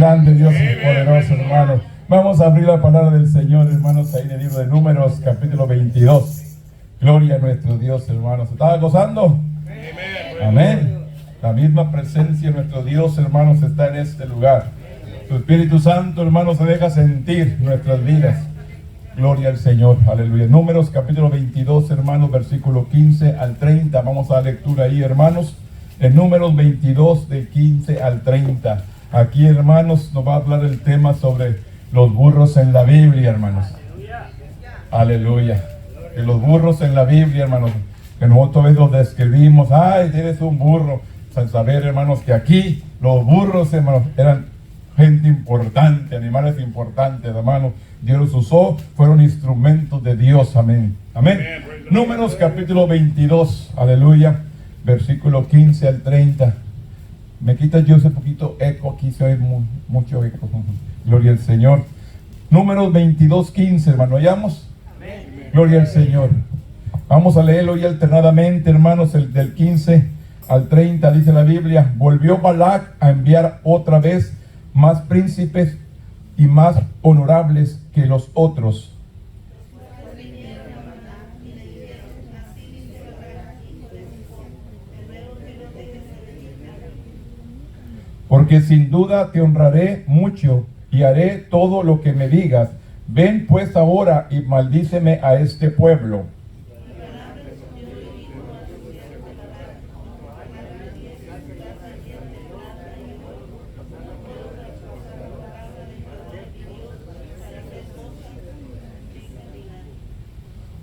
Grande Dios y poderoso, hermanos. Vamos a abrir la palabra del Señor, hermanos, ahí en el libro de Números, capítulo 22. Gloria a nuestro Dios, hermanos. ¿Se estaba gozando? Amén. La misma presencia de nuestro Dios, hermanos, está en este lugar. Su Espíritu Santo, hermanos, se deja sentir nuestras vidas. Gloria al Señor, aleluya. Números capítulo 22, hermanos, versículo 15 al 30. Vamos a la lectura ahí, hermanos. En Números 22, de 15 al 30. Aquí, hermanos, nos va a hablar el tema sobre los burros en la Biblia, hermanos. Aleluya. Que los burros en la Biblia, hermanos, que nosotros a veces los describimos. Ay, eres un burro. Sin saber, hermanos, que aquí los burros, hermanos, eran gente importante, animales importantes, hermanos. Dios los usó, fueron instrumentos de Dios. Amén. Amén. Números capítulo 22, aleluya, versículo 15 al 30. Me quita yo ese poquito eco, aquí se oye mucho eco. Gloria al Señor. Números 22, 15, hermano, ¿hallamos? Gloria al Señor. Vamos a leerlo hoy alternadamente, hermanos, el del 15 al 30, dice la Biblia. Volvió Balac a enviar otra vez más príncipes y más honorables que los otros. Porque sin duda te honraré mucho y haré todo lo que me digas. Ven pues ahora y maldíceme a este pueblo.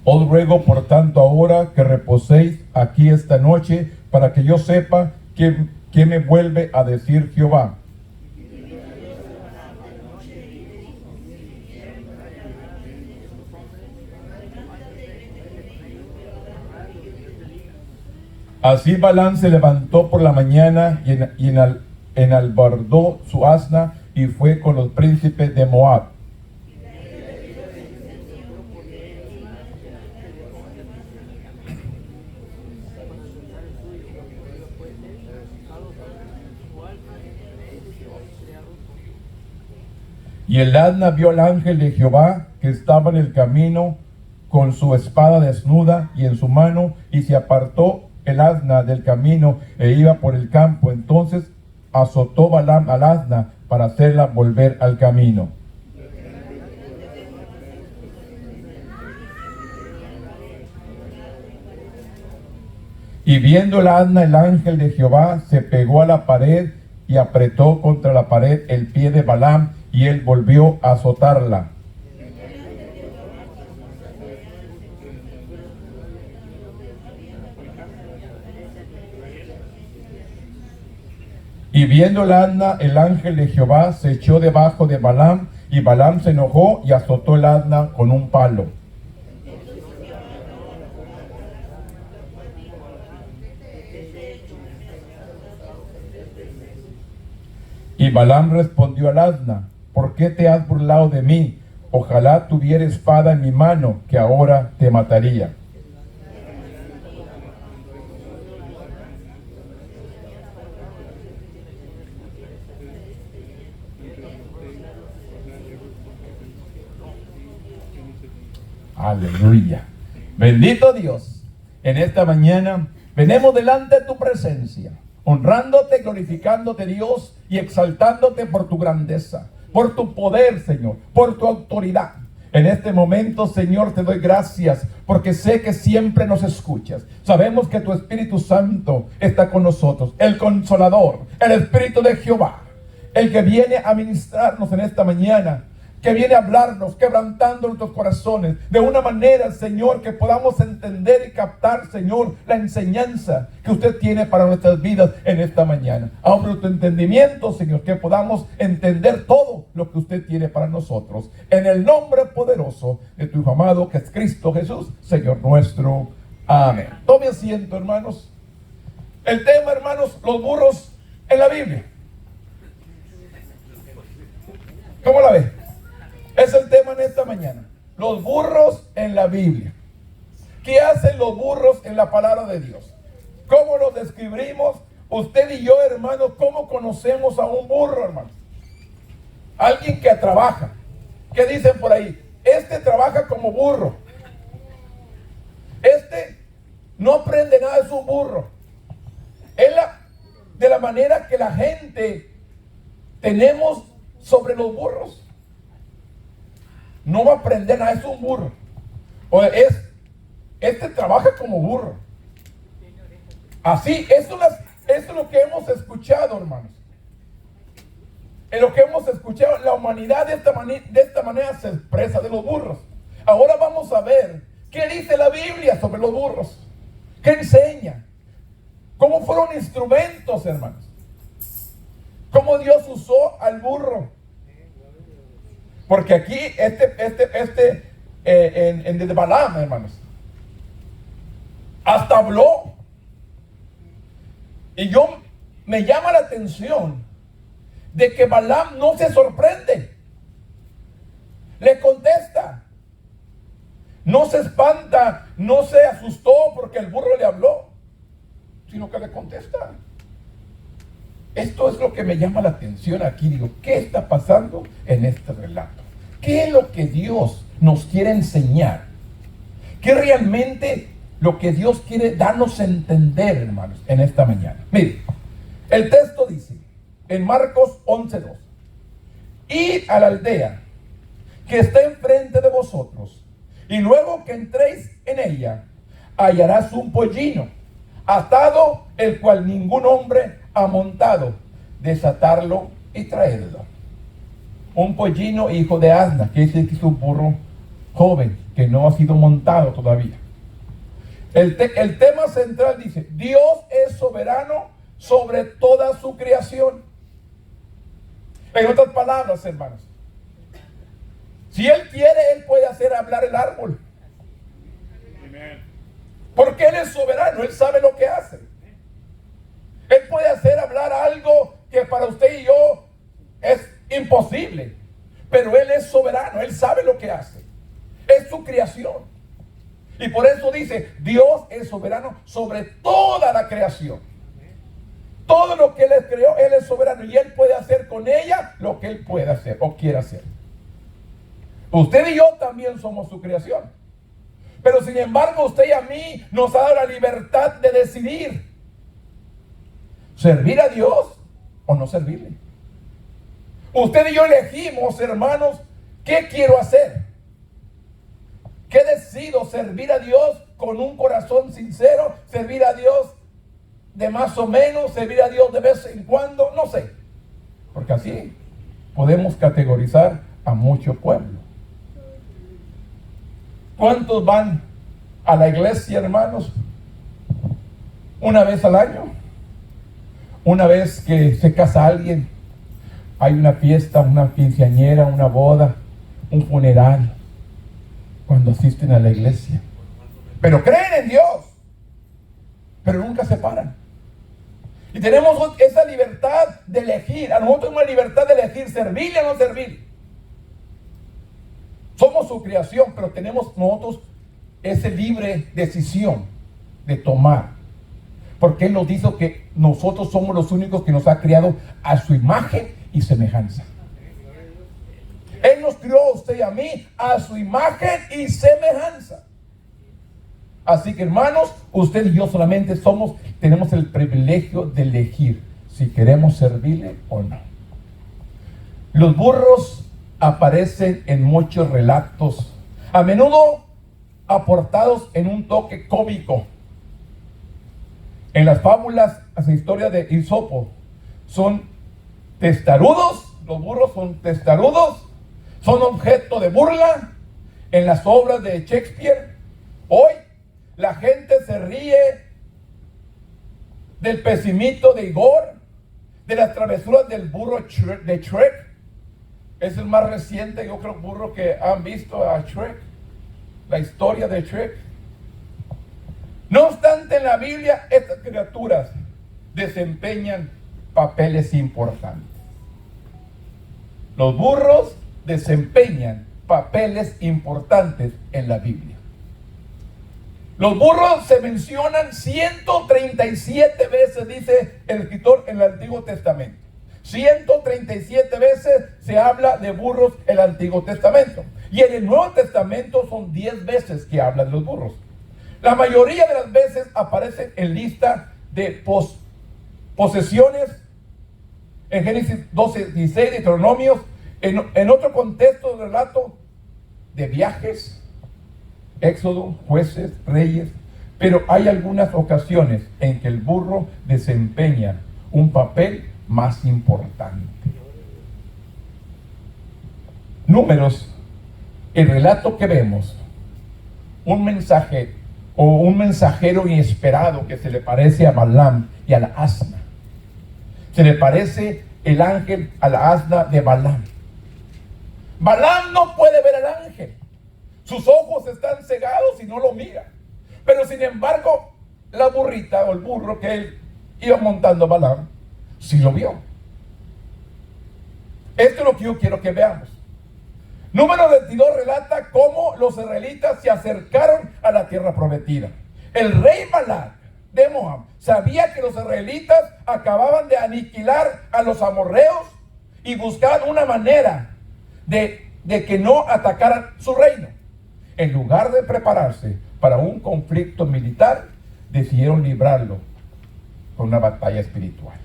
Os ruego por tanto ahora que reposéis aquí esta noche, para que yo sepa qué me vuelve a decir Jehová. Así Balaam se levantó por la mañana y enalbardó su asna y fue con los príncipes de Moab. Y el asna vio al ángel de Jehová que estaba en el camino con su espada desnuda y en su mano, y se apartó el asna del camino e iba por el campo. Entonces azotó Balaam al asna para hacerla volver al camino. Y viendo el asna, el ángel de Jehová se pegó a la pared y apretó contra la pared el pie de Balaam, y él volvió a azotarla. Y viendo el asna, el ángel de Jehová se echó debajo de Balaam, y Balaam se enojó y azotó el asna con un palo. Y Balaam respondió al asna: ¿por qué te has burlado de mí? Ojalá tuviera espada en mi mano, que ahora te mataría. Aleluya. Bendito Dios. En esta mañana venimos delante de tu presencia, honrándote, glorificándote, Dios, y exaltándote por tu grandeza, por tu poder, Señor, por tu autoridad. En este momento, Señor, te doy gracias porque sé que siempre nos escuchas. Sabemos que tu Espíritu Santo está con nosotros, el Consolador, el Espíritu de Jehová, el que viene a ministrarnos en esta mañana, que viene a hablarnos, quebrantando nuestros corazones, de una manera, Señor, que podamos entender y captar, Señor, la enseñanza que usted tiene para nuestras vidas en esta mañana. Abre tu entendimiento, Señor, que podamos entender todo lo que usted tiene para nosotros. En el nombre poderoso de tu Hijo amado, que es Cristo Jesús, Señor nuestro. Amén. Tome asiento, hermanos. El tema, hermanos, los burros en la Biblia. ¿Cómo la ve? Es el tema en esta mañana. Los burros en la Biblia. ¿Qué hacen los burros en la palabra de Dios? ¿Cómo los describimos? Usted y yo, hermanos, ¿cómo conocemos a un burro, hermano? Alguien que trabaja. ¿Qué dicen por ahí? Este trabaja como burro. Este no aprende nada, es un burro. Es de la manera que la gente tenemos sobre los burros. No va a aprender nada, es un burro. Este trabaja como burro. Así, eso es lo que hemos escuchado, hermanos. En lo que hemos escuchado, la humanidad de esta manera se expresa de los burros. Ahora vamos a ver qué dice la Biblia sobre los burros. ¿Qué enseña? ¿Cómo fueron instrumentos, hermanos? ¿Cómo Dios usó al burro? Porque aquí, en Balaam, hermanos, hasta habló. Y me llama la atención de que Balaam no se sorprende. Le contesta. No se espanta, no se asustó porque el burro le habló, sino que le contesta. Esto es lo que me llama la atención aquí. Digo, ¿qué está pasando en este relato? ¿Qué es lo que Dios nos quiere enseñar? ¿Qué realmente lo que Dios quiere darnos a entender, hermanos, en esta mañana? Mire, el texto dice, en Marcos 11:2, id a la aldea que está enfrente de vosotros, y luego que entréis en ella, hallarás un pollino atado, el cual ningún hombre ha montado. Desatarlo y traedlo. Un pollino hijo de asna, que es un burro joven que no ha sido montado todavía. El tema central dice, Dios es soberano sobre toda su creación. En otras palabras, hermanos, si Él quiere, Él puede hacer hablar el árbol. Porque Él es soberano, Él sabe lo que hace. Él puede hacer hablar algo que para usted y yo es imposible. Pero Él es soberano, Él sabe lo que hace. Es su creación. Y por eso dice, Dios es soberano sobre toda la creación. Todo lo que Él creó, Él es soberano. Y Él puede hacer con ella lo que Él puede hacer o quiere hacer. Usted y yo también somos su creación. Pero sin embargo, usted y a mí nos ha dado la libertad de decidir servir a Dios o no servirle. Usted y yo elegimos, hermanos, ¿qué quiero hacer? ¿Qué decido? ¿Servir a Dios con un corazón sincero? ¿Servir a Dios de más o menos? ¿Servir a Dios de vez en cuando? No sé. Porque así podemos categorizar a mucho pueblo. ¿Cuántos van a la iglesia, hermanos? Una vez al año. Una vez que se casa alguien, hay una fiesta, una quinceañera, una boda, un funeral, cuando asisten a la iglesia. Pero creen en Dios, pero nunca se paran. Y tenemos esa libertad de elegir. A nosotros tenemos la libertad de elegir servirle o no servir. Somos su creación, pero tenemos nosotros esa libre decisión de tomar. Porque Él nos dijo que nosotros somos los únicos que nos ha creado a su imagen y semejanza. Él nos crió a usted y a mí a su imagen y semejanza. Así que, hermanos, usted y yo solamente tenemos el privilegio de elegir si queremos servirle o no. Los burros aparecen en muchos relatos, a menudo aportados en un toque cómico. En las fábulas, las historias de Esopo son testarudos, los burros son testarudos, son objeto de burla. En las obras de Shakespeare, hoy la gente se ríe del pesimito de Igor, de las travesuras del burro de Shrek. Es el más reciente, yo creo, burro que han visto a Shrek, la historia de Shrek. No obstante, en la Biblia estas criaturas desempeñan papeles importantes. Los burros desempeñan papeles importantes en la Biblia. Los burros se mencionan 137 veces, dice el escritor, en el Antiguo Testamento. 137 veces se habla de burros en el Antiguo Testamento. Y en el Nuevo Testamento son 10 veces que habla de los burros. La mayoría de las veces aparecen en lista de posesiones en Génesis 12, 16, Deuteronomios, en otro contexto de relato de viajes, Éxodo, Jueces, Reyes, pero hay algunas ocasiones en que el burro desempeña un papel más importante. Números, el relato que vemos, un mensaje o un mensajero inesperado que se le parece a Balaam y a la asna. Se le parece el ángel a la asna de Balaam. Balaam no puede ver al ángel. Sus ojos están cegados y no lo mira. Pero sin embargo, la burrita o el burro que él iba montando Balaam, sí lo vio. Esto es lo que yo quiero que veamos. Número 22 relata cómo los israelitas se acercaron a la tierra prometida. El rey Balac de Moab sabía que los israelitas acababan de aniquilar a los amorreos y buscaban una manera de que no atacaran su reino. En lugar de prepararse para un conflicto militar, decidieron librarlo con una batalla espiritual.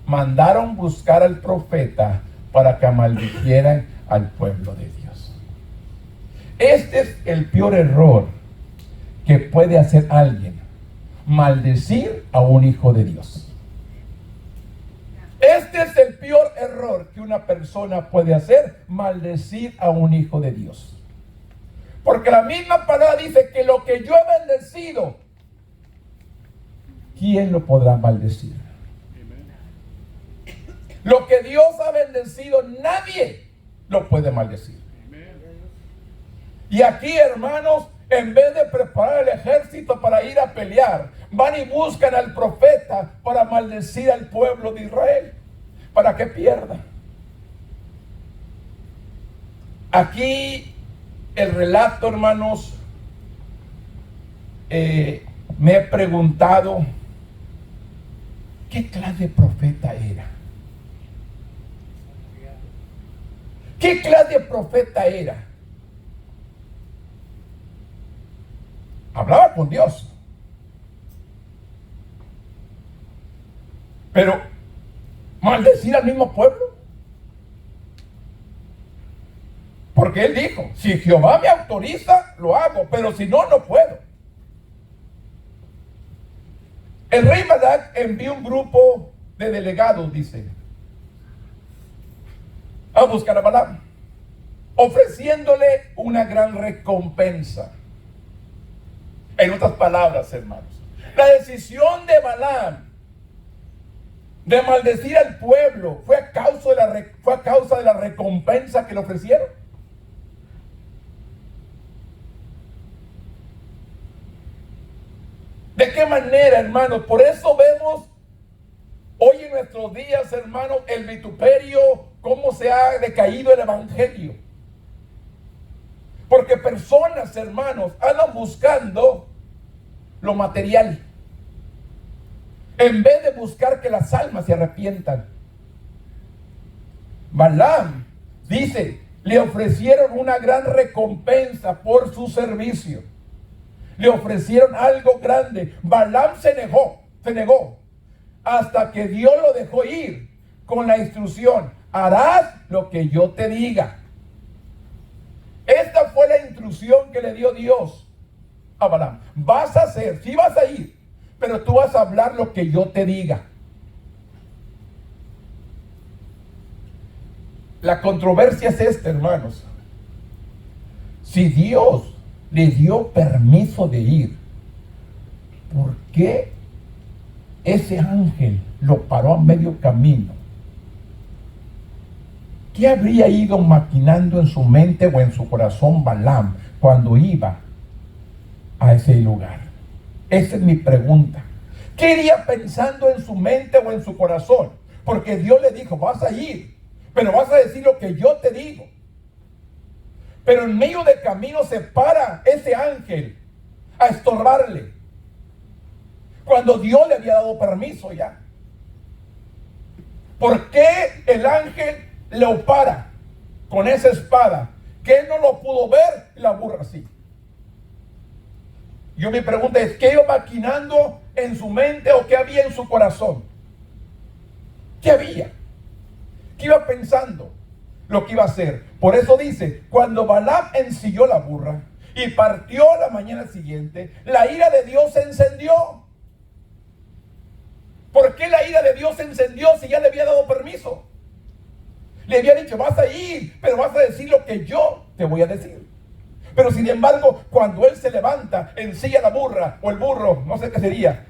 Mandaron buscar al profeta para que maldicieran al pueblo de Dios. Este es el peor error que puede hacer alguien: maldecir a un hijo de Dios. Este es el peor error que una persona puede hacer: maldecir a un hijo de Dios. Porque la misma palabra dice que lo que yo he bendecido, ¿quién lo podrá maldecir? Lo que Dios ha bendecido, nadie lo puede maldecir. Y aquí, hermanos, en vez de preparar el ejército para ir a pelear, van y buscan al profeta para maldecir al pueblo de Israel, para que pierda. Aquí el relato, hermanos, me he preguntado ¿qué clase de profeta era? ¿Qué clase de profeta era? Hablaba con Dios, pero maldecir al mismo pueblo. Porque él dijo: si Jehová me autoriza, lo hago, pero si no, no puedo. El rey Balac envió un grupo de delegados, dice, a buscar a Balaam, ofreciéndole una gran recompensa. En otras palabras, hermanos, la decisión de Balaam de maldecir al pueblo fue a causa de la recompensa que le ofrecieron. ¿De qué manera, hermanos? Por eso vemos hoy en nuestros días, hermanos, el vituperio, cómo se ha decaído el evangelio. Porque personas, hermanos, andan buscando lo material, en vez de buscar que las almas se arrepientan. Balaam dice: le ofrecieron una gran recompensa por su servicio. Le ofrecieron algo grande. Balaam se negó, hasta que Dios lo dejó ir con la instrucción: harás lo que yo te diga. Esta fue la instrucción que le dio Dios a Balaam. Vas a hacer, sí vas a ir, pero tú vas a hablar lo que yo te diga. La controversia es esta, hermanos. Si Dios le dio permiso de ir, ¿por qué ese ángel lo paró a medio camino? ¿Qué habría ido maquinando en su mente o en su corazón Balaam cuando iba a ese lugar? Esa es mi pregunta. ¿Qué iría pensando en su mente o en su corazón? Porque Dios le dijo: vas a ir, pero vas a decir lo que yo te digo. Pero en medio del camino se para ese ángel a estorbarle, cuando Dios le había dado permiso ya. ¿Por qué el ángel lo para con esa espada? Que él no lo pudo ver y la burra sí. Yo mi pregunta es, ¿qué iba maquinando en su mente o qué había en su corazón? ¿Qué había? ¿Qué iba pensando? Lo que iba a hacer. Por eso dice, cuando Balaam ensilló la burra y partió la mañana siguiente, la ira de Dios se encendió. ¿Por qué la ira de Dios se encendió si ya le había dado permiso? Le había dicho, vas a ir, pero vas a decir lo que yo te voy a decir. Pero sin embargo, cuando él se levanta, ensilla la burra o el burro, no sé qué sería.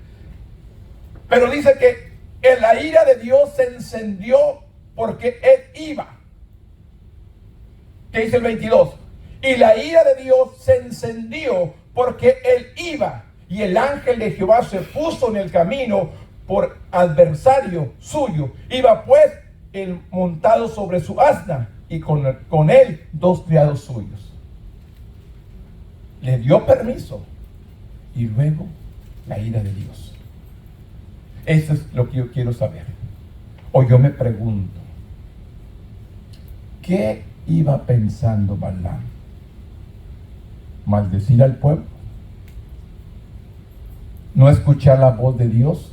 Pero dice que la ira de Dios se encendió porque él iba. ¿Qué dice el 22? Y la ira de Dios se encendió porque él iba. Y el ángel de Jehová se puso en el camino por adversario suyo. Iba pues él montado sobre su asna y con él 2 criados suyos. Le dio permiso y luego la ira de Dios. Eso es lo que yo quiero saber. O yo me pregunto, ¿qué iba pensando Balaam? ¿Maldecir al pueblo? ¿No escuchar la voz de Dios?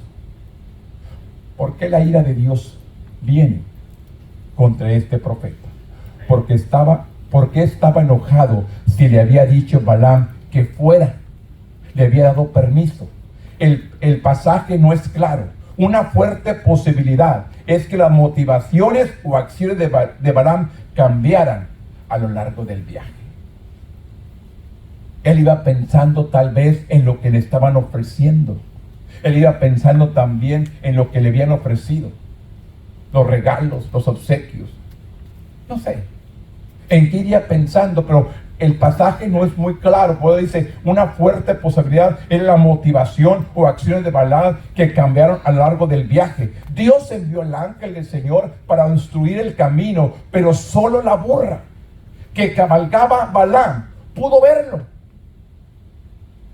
¿Por qué la ira de Dios viene contra este profeta? ¿Por qué estaba enojado si le había dicho Balaam que fuera? Le había dado permiso. El pasaje no es claro. Una fuerte posibilidad es que las motivaciones o acciones de Balaam cambiaran a lo largo del viaje. Él iba pensando tal vez en lo que le estaban ofreciendo. Él iba pensando también en lo que le habían ofrecido. Los regalos, los obsequios. No sé en qué iría pensando, pero el pasaje no es muy claro. Puede dice, una fuerte posibilidad es la motivación o acciones de Balaam que cambiaron a lo largo del viaje. Dios envió al ángel del Señor para instruir el camino, pero solo la burra que cabalgaba Balaam pudo verlo.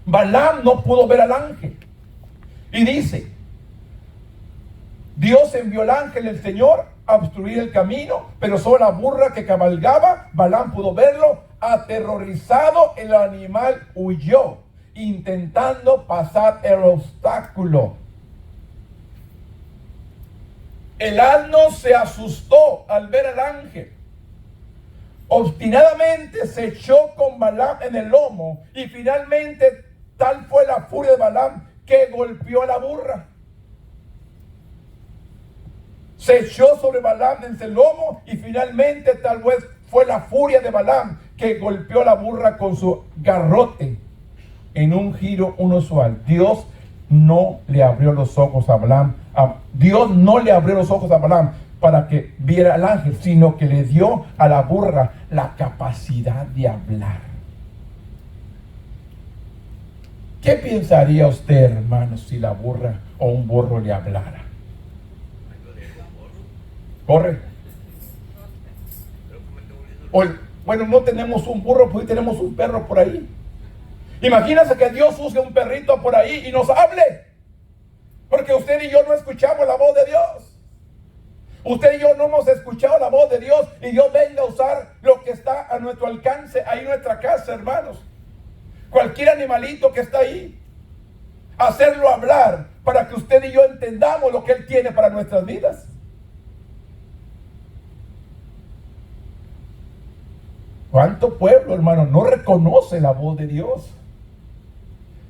Balaam no pudo ver al ángel. Y dice, Dios envió al ángel del Señor a obstruir el camino, pero solo la burra que cabalgaba, Balaam pudo verlo. Aterrorizado, el animal huyó, intentando pasar el obstáculo. El asno se asustó al ver al ángel. Obstinadamente se echó con Balaam en el lomo y finalmente tal fue la furia de Balaam que golpeó a la burra. Se echó sobre Balaam en el lomo y finalmente tal vez fue la furia de Balaam que golpeó a la burra con su garrote en un giro inusual. Dios no le abrió los ojos a Balaam. Dios no le abrió los ojos a Balaam para que viera al ángel, sino que le dio a la burra la capacidad de hablar. ¿Qué pensaría usted, hermano, si la burra o un burro le hablara? Corre. Bueno, no tenemos un burro, pues tenemos un perro por ahí. Imagínense que Dios use un perrito por ahí y nos hable. Porque usted y yo no escuchamos la voz de Dios. Usted y yo no hemos escuchado la voz de Dios y Dios venga a usar lo que está a nuestro alcance ahí en nuestra casa, hermanos. Cualquier animalito que está ahí, hacerlo hablar para que usted y yo entendamos lo que Él tiene para nuestras vidas. ¿Cuánto pueblo, hermano, no reconoce la voz de Dios?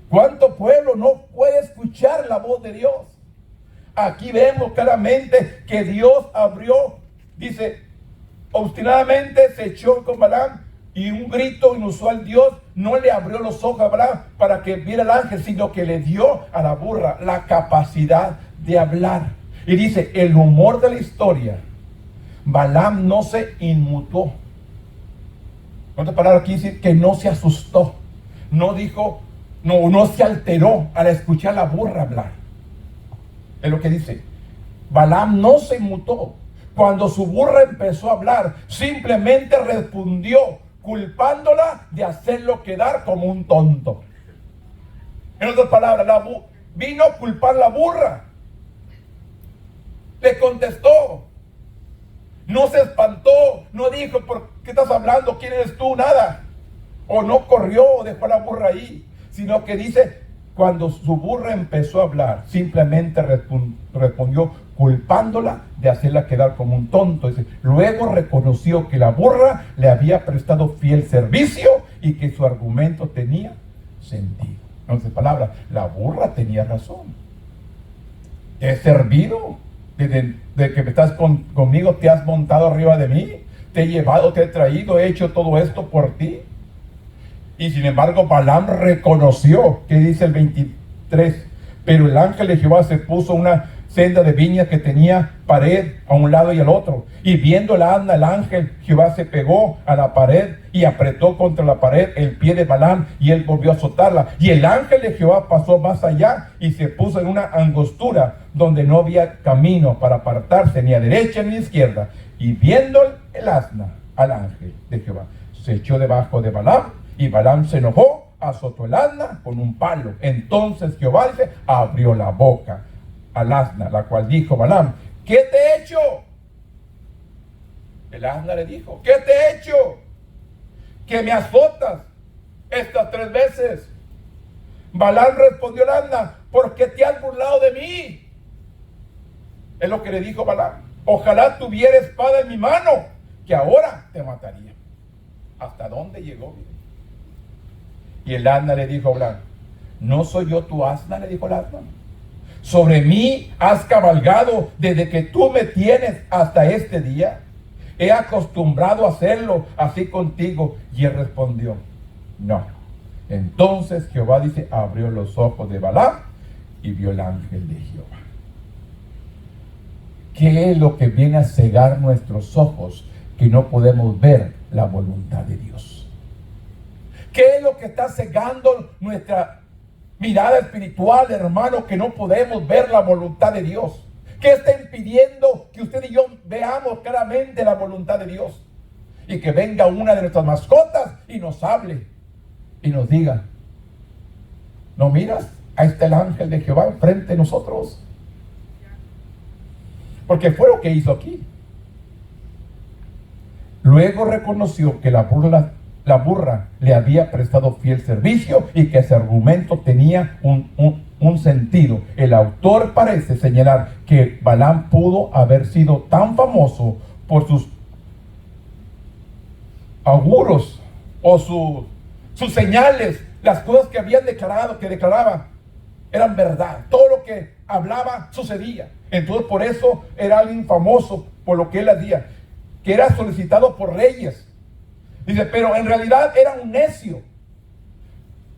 ¿Cuánto pueblo no puede escuchar la voz de Dios? Aquí vemos claramente que Dios abrió, dice, obstinadamente se echó con Balaam y un grito inusual. Dios no le abrió los ojos a Balaam para que viera al ángel, sino que le dio a la burra la capacidad de hablar. Y dice, el humor de la historia, Balaam no se inmutó. En otras palabras, aquí dice que no se asustó, no dijo, no se alteró al escuchar a la burra hablar. Es lo que dice. Balaam no se inmutó. Cuando su burra empezó a hablar, simplemente respondió, culpándola de hacerlo quedar como un tonto. En otras palabras, vino a culpar a la burra. Le contestó, No se espantó, no dijo, ¿por qué estás hablando? ¿Quién eres tú? Nada. O no corrió o dejó la burra ahí, sino que dice, cuando su burra empezó a hablar, simplemente respondió culpándola de hacerla quedar como un tonto. Dice, luego reconoció que la burra le había prestado fiel servicio y que su argumento tenía sentido. Entonces, palabras, la burra tenía razón. Te he servido. Desde que estás conmigo, te has montado arriba de mí. Te he llevado, te he traído, he hecho todo esto por ti. Y sin embargo, Balaam reconoció, que dice el 23, pero el ángel de Jehová se puso una senda de viñas que tenía pared a un lado y al otro. Y viendo la asna, el ángel Jehová se pegó a la pared y apretó contra la pared el pie de Balaam, y él volvió a azotarla. Y el ángel de Jehová pasó más allá y se puso en una angostura donde no había camino para apartarse ni a derecha ni a izquierda. Y viendo el asna al ángel de Jehová, se echó debajo de Balaam, y Balaam se enojó, azotó el asna con un palo. Entonces Jehová dice, abrió la boca al asna, la cual dijo Balaam, ¿qué te he hecho? El asna le dijo, ¿qué te he hecho? Que me azotas estas 3 veces. Balaam respondió al asna, ¿por qué te has burlado de mí? Es lo que le dijo Balaam, ojalá tuviera espada en mi mano, que ahora te mataría. ¿Hasta dónde llegó? Y el asna le dijo a Balaam, ¿no soy yo tu asna? Le dijo el asna. Sobre mí has cabalgado desde que tú me tienes hasta este día. He acostumbrado a hacerlo así contigo. Y él respondió, no. Entonces Jehová dice, abrió los ojos de Balaam y vio el ángel de Jehová. ¿Qué es lo que viene a cegar nuestros ojos? Que no podemos ver la voluntad de Dios. ¿Qué es lo que está cegando nuestra mirada espiritual, hermano? Que no podemos ver la voluntad de Dios. ¿Qué está impidiendo que usted y yo veamos claramente la voluntad de Dios? Y que venga una de nuestras mascotas y nos hable y nos diga, ¿no miras? Ahí está el ángel de Jehová enfrente de nosotros. Porque fue lo que hizo aquí. Luego reconoció que la burra le había prestado fiel servicio y que ese argumento tenía un sentido. El autor parece señalar que Balaam pudo haber sido tan famoso por sus auguros o sus señales, las cosas que habían declarado, que declaraba, eran verdad. Todo lo que hablaba sucedía. Entonces por eso era alguien famoso por lo que él hacía, que era solicitado por reyes. Dice, pero en realidad era un necio,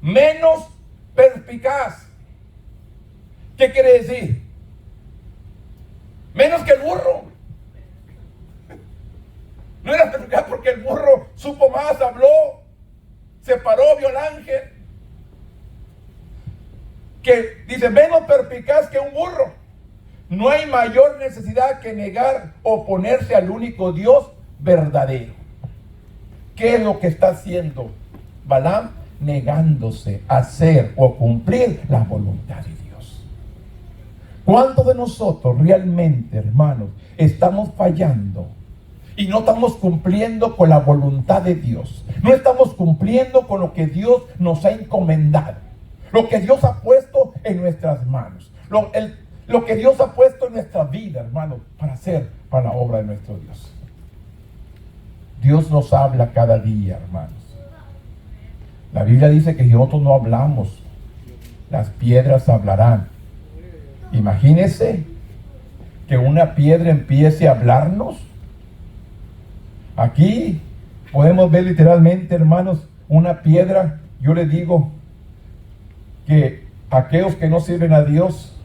menos perspicaz. ¿Qué quiere decir? Menos que el burro. No era perspicaz porque el burro supo más, habló, se paró, vio al ángel. Que dice, menos perspicaz que un burro. No hay mayor necesidad que negar o oponerse al único Dios verdadero. ¿Qué es lo que está haciendo Balaam? Negándose a hacer o cumplir la voluntad de Dios. ¿Cuántos de nosotros realmente, hermanos, estamos fallando y no estamos cumpliendo con la voluntad de Dios? No estamos cumpliendo con lo que Dios nos ha encomendado, lo que Dios ha puesto en nuestras manos, lo que Dios ha puesto en nuestra vida, hermanos, para hacer para la obra de nuestro Dios. Dios nos habla cada día, hermanos. La Biblia dice que si nosotros no hablamos, las piedras hablarán. Imagínese que una piedra empiece a hablarnos. Aquí podemos ver literalmente, hermanos, una piedra. Yo les digo que aquellos que no sirven a Dios,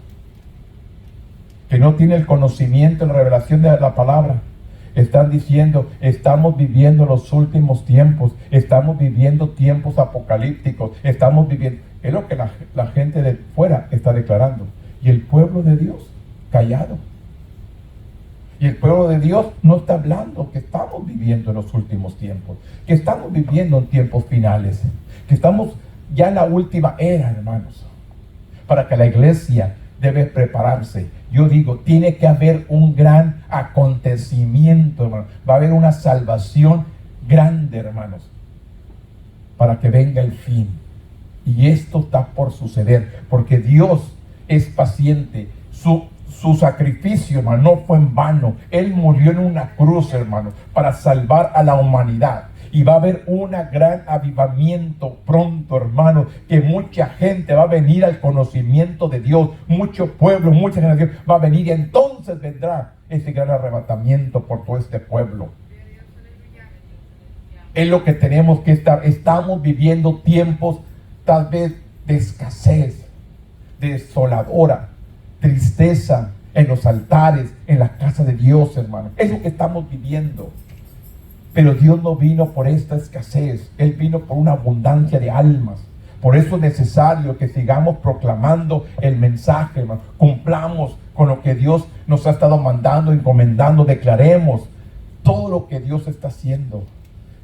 que no tienen el conocimiento, la revelación de la palabra, están diciendo, estamos viviendo los últimos tiempos, estamos viviendo tiempos apocalípticos, estamos viviendo, es lo que la gente de fuera está declarando, y el pueblo de Dios callado, y el pueblo de Dios no está hablando que estamos viviendo en los últimos tiempos, que estamos viviendo en tiempos finales, que estamos ya en la última era, hermanos, para que la iglesia debe prepararse. Yo digo, tiene que haber un gran acontecimiento, hermano. Va a haber una salvación grande, hermanos, para que venga el fin. Y esto está por suceder, porque Dios es paciente. Su sacrificio, hermano, no fue en vano. Él murió en una cruz, hermano, para salvar a la humanidad. Y va a haber un gran avivamiento pronto, hermano, que mucha gente va a venir al conocimiento de Dios. Mucho pueblo, mucha generación va a venir, y entonces vendrá ese gran arrebatamiento por todo este pueblo. Es lo que tenemos que estar. Estamos viviendo tiempos tal vez de escasez, desoladora, tristeza en los altares, en la casa de Dios, hermano. Es lo que estamos viviendo. Pero Dios no vino por esta escasez. Él vino por una abundancia de almas. Por eso es necesario que sigamos proclamando el mensaje, hermano. Cumplamos con lo que Dios nos ha estado mandando, encomendando. Declaremos todo lo que Dios está haciendo.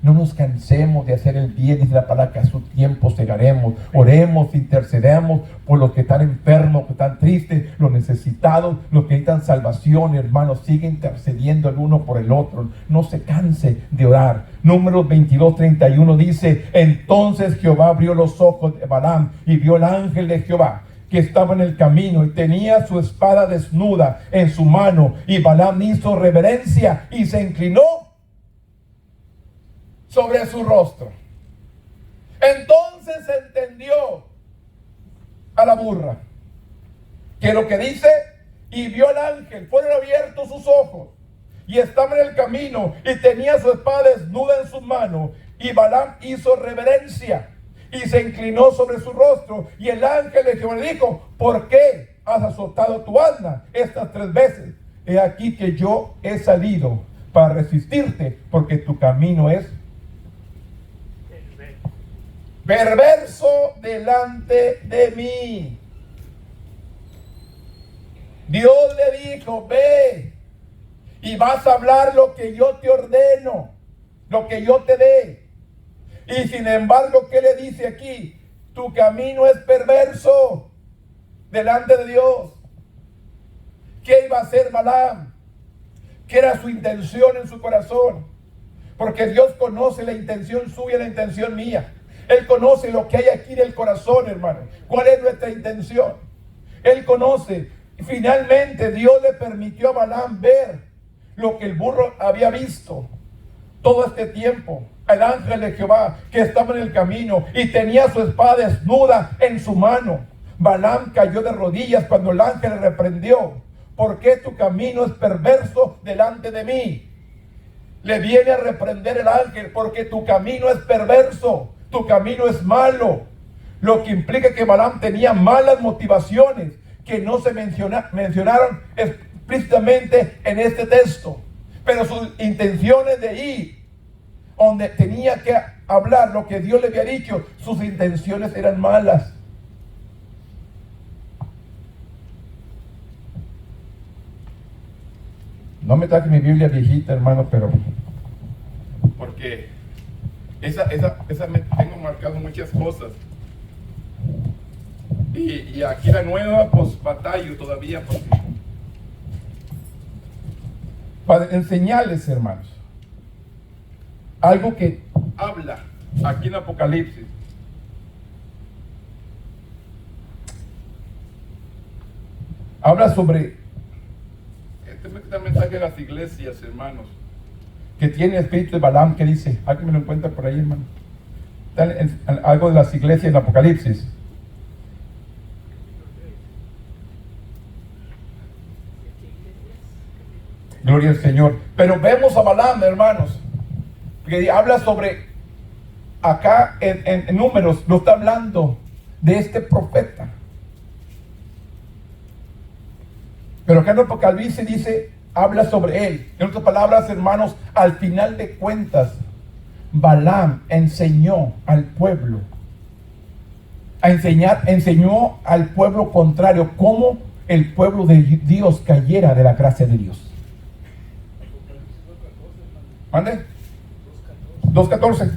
No nos cansemos de hacer el bien, dice la palabra, que a su tiempo segaremos. Oremos, intercedemos por los que están enfermos, que están tristes, los necesitados, los que necesitan salvación, hermanos. Sigue intercediendo el uno por el otro. No se canse de orar. Números 22:31 dice: entonces Jehová abrió los ojos de Balaam y vio el ángel de Jehová que estaba en el camino y tenía su espada desnuda en su mano. Y Balaam hizo reverencia y se inclinó sobre su rostro. Entonces entendió a la burra que lo que dice: y vio al ángel, fueron abiertos sus ojos, y estaba en el camino, y tenía su espada desnuda en sus manos. Y Balaam hizo reverencia y se inclinó sobre su rostro. Y el ángel de Jehová le dijo: ¿por qué has azotado tu asna estas 3 veces? He aquí que yo he salido para resistirte, porque tu camino es perverso delante de mí. Dios le dijo: ve y vas a hablar lo que yo te ordeno, lo que yo te dé. Y sin embargo, ¿qué le dice aquí? Tu camino es perverso delante de Dios. ¿Qué iba a hacer Balaam? ¿Qué era su intención en su corazón? Porque Dios conoce la intención suya y la intención mía. Él conoce lo que hay aquí en el corazón, hermano. ¿Cuál es nuestra intención? Él conoce. Y finalmente Dios le permitió a Balaam ver lo que el burro había visto todo este tiempo. El ángel de Jehová que estaba en el camino y tenía su espada desnuda en su mano. Balaam cayó de rodillas cuando el ángel le reprendió: ¿por qué tu camino es perverso delante de mí? Le viene a reprender el ángel: porque tu camino es perverso. Tu camino es malo. Lo que implica que Balaam tenía malas motivaciones que no se mencionaron explícitamente en este texto. Pero sus intenciones de ir donde tenía que hablar lo que Dios le había dicho, sus intenciones eran malas. No me traje mi Biblia viejita, hermano, pero porque esa me tengo marcado muchas cosas. Y aquí la nueva, pues batallo todavía para enseñarles, hermanos, algo que habla aquí en Apocalipsis. Habla sobre este mensaje de las iglesias, hermanos, que tiene espíritu de Balaam, que dice, alguien me lo encuentra por ahí, hermano. Algo de las iglesias en Apocalipsis. Gloria al Señor. Pero vemos a Balaam, hermanos, que habla sobre, acá en Números, lo está hablando de este profeta. Pero acá en Apocalipsis dice, habla sobre él. En otras palabras, hermanos, al final de cuentas, Balaam enseñó al pueblo, enseñó al pueblo contrario cómo el pueblo de Dios cayera de la gracia de Dios. ¿Mande? 2:14.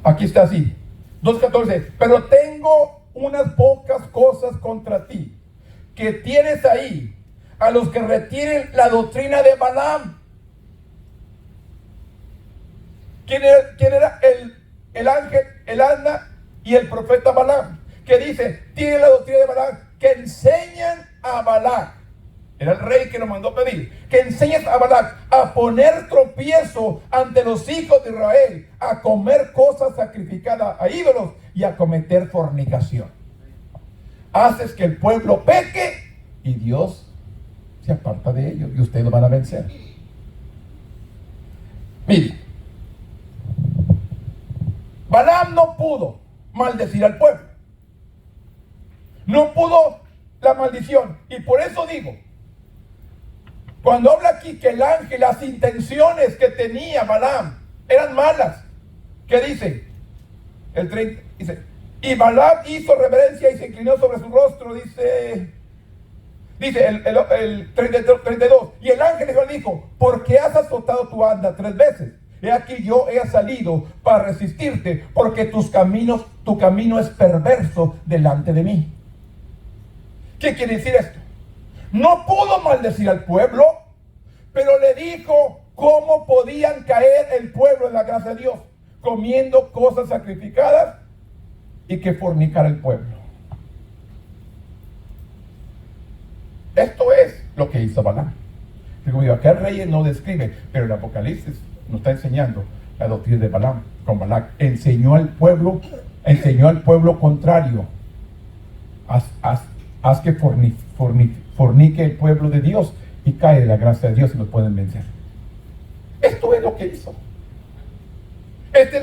Aquí está así. 2:14. Pero tengo unas pocas cosas contra ti, que tienes ahí a los que retienen la doctrina de Balaam. ¿Quién era el ángel, el asna y el profeta Balaam? Que dice, tiene la doctrina de Balaam, que enseñan a Balac. Era el rey que nos mandó pedir, que enseñes a Balac a poner tropiezo ante los hijos de Israel, a comer cosas sacrificadas a ídolos y a cometer fornicación. Haces que el pueblo peque y Dios se aparta de ellos y ustedes lo van a vencer. Mire, Balaam no pudo maldecir al pueblo. No pudo la maldición. Y por eso digo, cuando habla aquí que el ángel, las intenciones que tenía Balaam eran malas, ¿qué dice? El 30 dice, y Balaam hizo reverencia y se inclinó sobre su rostro, dice el 32, y el ángel le dijo, ¿por qué has azotado tu asna 3 veces? He aquí yo he salido para resistirte, porque tu camino es perverso delante de mí. ¿Qué quiere decir esto? No pudo maldecir al pueblo, pero le dijo cómo podían caer el pueblo en la gracia de Dios, comiendo cosas sacrificadas y que fornicara el pueblo. Esto es lo que hizo Balaam. Digo yo, acá el rey no describe, pero el Apocalipsis nos está enseñando la doctrina de Balaam con Balac. Enseñó al pueblo contrario. Haz que fornique el pueblo de Dios y cae de la gracia de Dios y lo pueden vencer. Esto es lo que hizo. Esto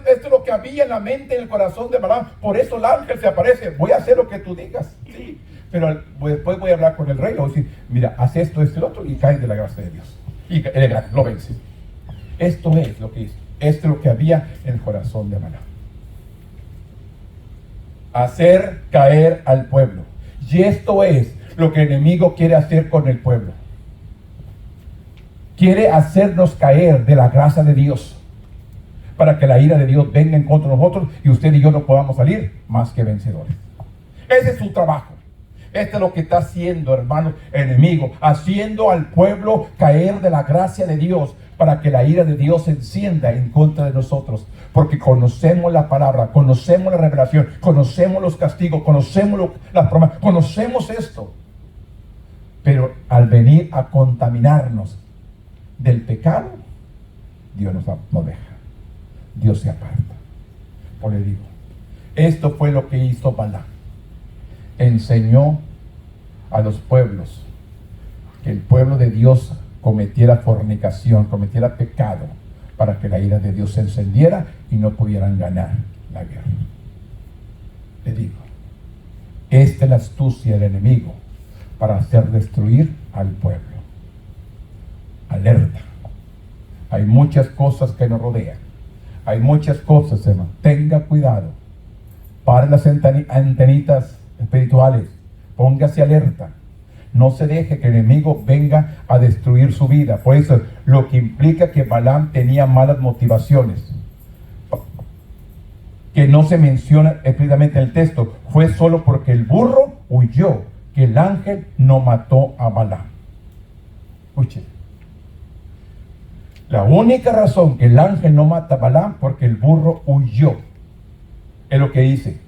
es lo que había en la mente y en el corazón de Balaam. Por eso el ángel se aparece. Voy a hacer lo que tú digas. Sí. Pero después voy a hablar con el rey y le voy a decir, mira, haz esto, esto y lo otro, y cae de la gracia de Dios. Y lo vence. Esto es lo que hizo. Esto es lo que había en el corazón de Balaam. Hacer caer al pueblo. Y esto es lo que el enemigo quiere hacer con el pueblo. Quiere hacernos caer de la gracia de Dios, para que la ira de Dios venga en contra de nosotros y usted y yo no podamos salir más que vencedores. Ese es su trabajo. Este es lo que está haciendo, hermano, el enemigo, haciendo al pueblo caer de la gracia de Dios, para que la ira de Dios se encienda en contra de nosotros. Porque conocemos la palabra, conocemos la revelación, conocemos los castigos, conocemos las promesas, conocemos esto. Pero al venir a contaminarnos del pecado, Dios nos deja. Dios se aparta. Por le digo, esto fue lo que hizo Balaam. Enseñó a los pueblos que el pueblo de Dios cometiera fornicación, cometiera pecado, para que la ira de Dios se encendiera y no pudieran ganar la guerra. Le digo, esta es la astucia del enemigo para hacer destruir al pueblo. Alerta. Hay muchas cosas que nos rodean. Hay muchas cosas, hermano. Tenga cuidado. Pare las antenitas espirituales. Póngase alerta. No se deje que el enemigo venga a destruir su vida. Por eso, lo que implica que Balaam tenía malas motivaciones, que no se menciona explícitamente en el texto, fue solo porque el burro huyó, que el ángel no mató a Balaam. Escuche. La única razón que el ángel no mata a Balaam, porque el burro huyó. Es lo que dice.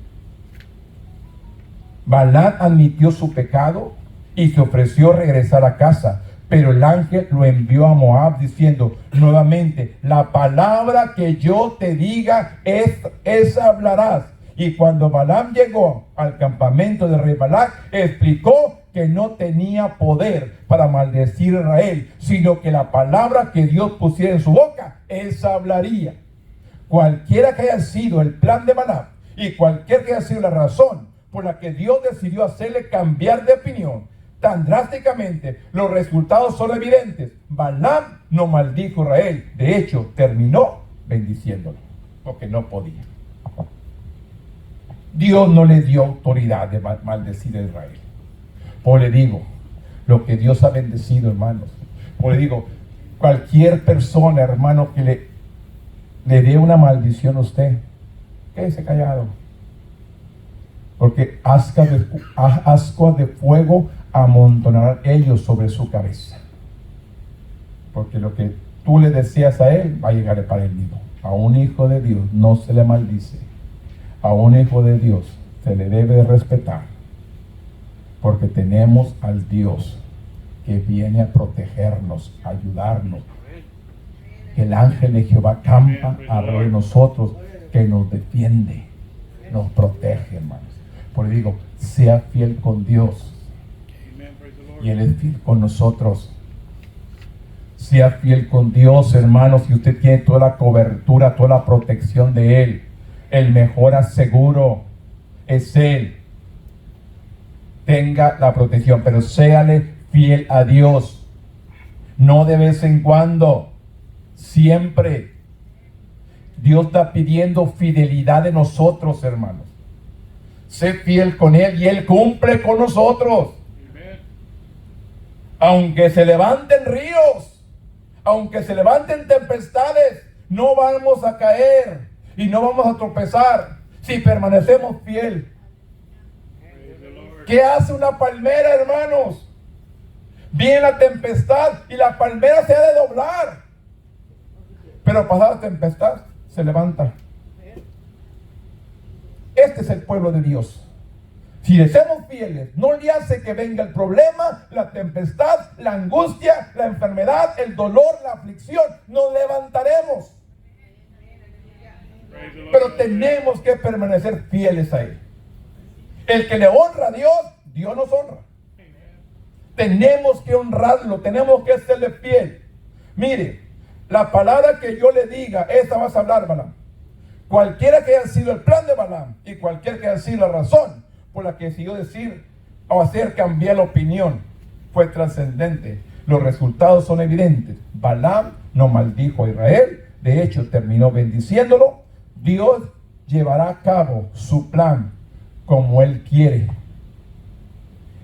Balaam admitió su pecado y se ofreció a regresar a casa, pero el ángel lo envió a Moab diciendo nuevamente, la palabra que yo te diga, esa hablarás. Y cuando Balaam llegó al campamento del rey Balac, explicó que no tenía poder para maldecir a Israel, sino que la palabra que Dios pusiera en su boca, esa hablaría. Cualquiera que haya sido el plan de Balaam y cualquiera que haya sido la razón por la que Dios decidió hacerle cambiar de opinión tan drásticamente, los resultados son evidentes. Balaam no maldijo a Israel, de hecho terminó bendiciéndolo, porque no podía. Dios no le dio autoridad de maldecir a Israel. Pues le digo, lo que Dios ha bendecido, hermanos. Pues le digo, cualquier persona, hermano, que le dé una maldición a usted, quédese callado. Porque ascuas de fuego amontonarán ellos sobre su cabeza. Porque lo que tú le deseas a él va a llegar para él mismo. A un hijo de Dios no se le maldice. A un hijo de Dios se le debe de respetar. Porque tenemos al Dios que viene a protegernos, a ayudarnos. El ángel de Jehová campa alrededor de nosotros, que nos defiende, nos protege, hermanos. Por eso digo, sea fiel con Dios. Y Él es fiel con nosotros. Sea fiel con Dios, hermanos, y usted tiene toda la cobertura, toda la protección de Él. El mejor aseguro es Él. Tenga la protección, pero séale fiel a Dios. No de vez en cuando, siempre. Dios está pidiendo fidelidad de nosotros, hermanos. Sé fiel con Él y Él cumple con nosotros. Aunque se levanten ríos, aunque se levanten tempestades, no vamos a caer y no vamos a tropezar si permanecemos fieles. ¿Qué hace una palmera, hermanos? Viene la tempestad y la palmera se ha de doblar, pero pasada la tempestad se levanta. Este es el pueblo de Dios. Si le somos fieles, no le hace que venga el problema, la tempestad, la angustia, la enfermedad, el dolor, la aflicción. Nos levantaremos. Pero tenemos que permanecer fieles a Él. El que le honra a Dios, Dios nos honra. Tenemos que honrarlo, tenemos que serle fiel. Mire, la palabra que yo le diga, esa vas a hablar, Balaam. Cualquiera que haya sido el plan de Balaam y cualquiera que haya sido la razón por la que decidió decir o hacer cambiar la opinión, fue trascendente. Los resultados son evidentes. Balaam no maldijo a Israel, de hecho terminó bendiciéndolo. Dios llevará a cabo su plan como Él quiere.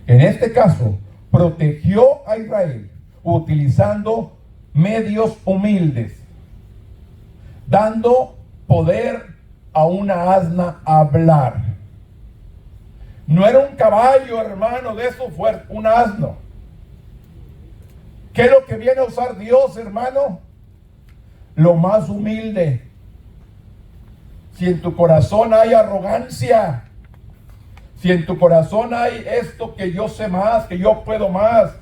En este caso, protegió a Israel utilizando medios humildes, dando poder a una asna a hablar. No era un caballo, hermano, de eso fuerte, un asno. ¿Qué es lo que viene a usar Dios, hermano? Lo más humilde. Si en tu corazón hay arrogancia, si en tu corazón hay esto que yo sé más, que yo puedo más,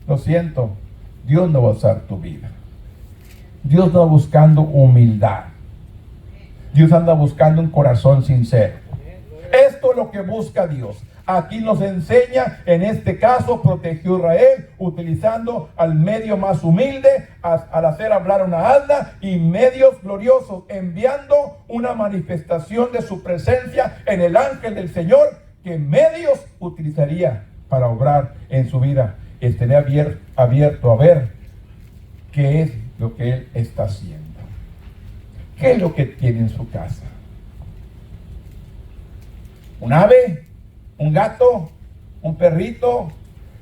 lo siento, Dios no va a usar tu vida. Dios no va buscando humildad. Dios anda buscando un corazón sincero. Esto es lo que busca Dios. Aquí nos enseña, en este caso, protegió a Israel utilizando al medio más humilde al hacer hablar una asna y medios gloriosos, enviando una manifestación de su presencia en el ángel del Señor, que medios utilizaría para obrar en su vida. Estaré abierto a ver qué es lo que Él está haciendo. ¿Qué es lo que tiene en su casa? ¿Un ave? ¿Un gato? ¿Un perrito?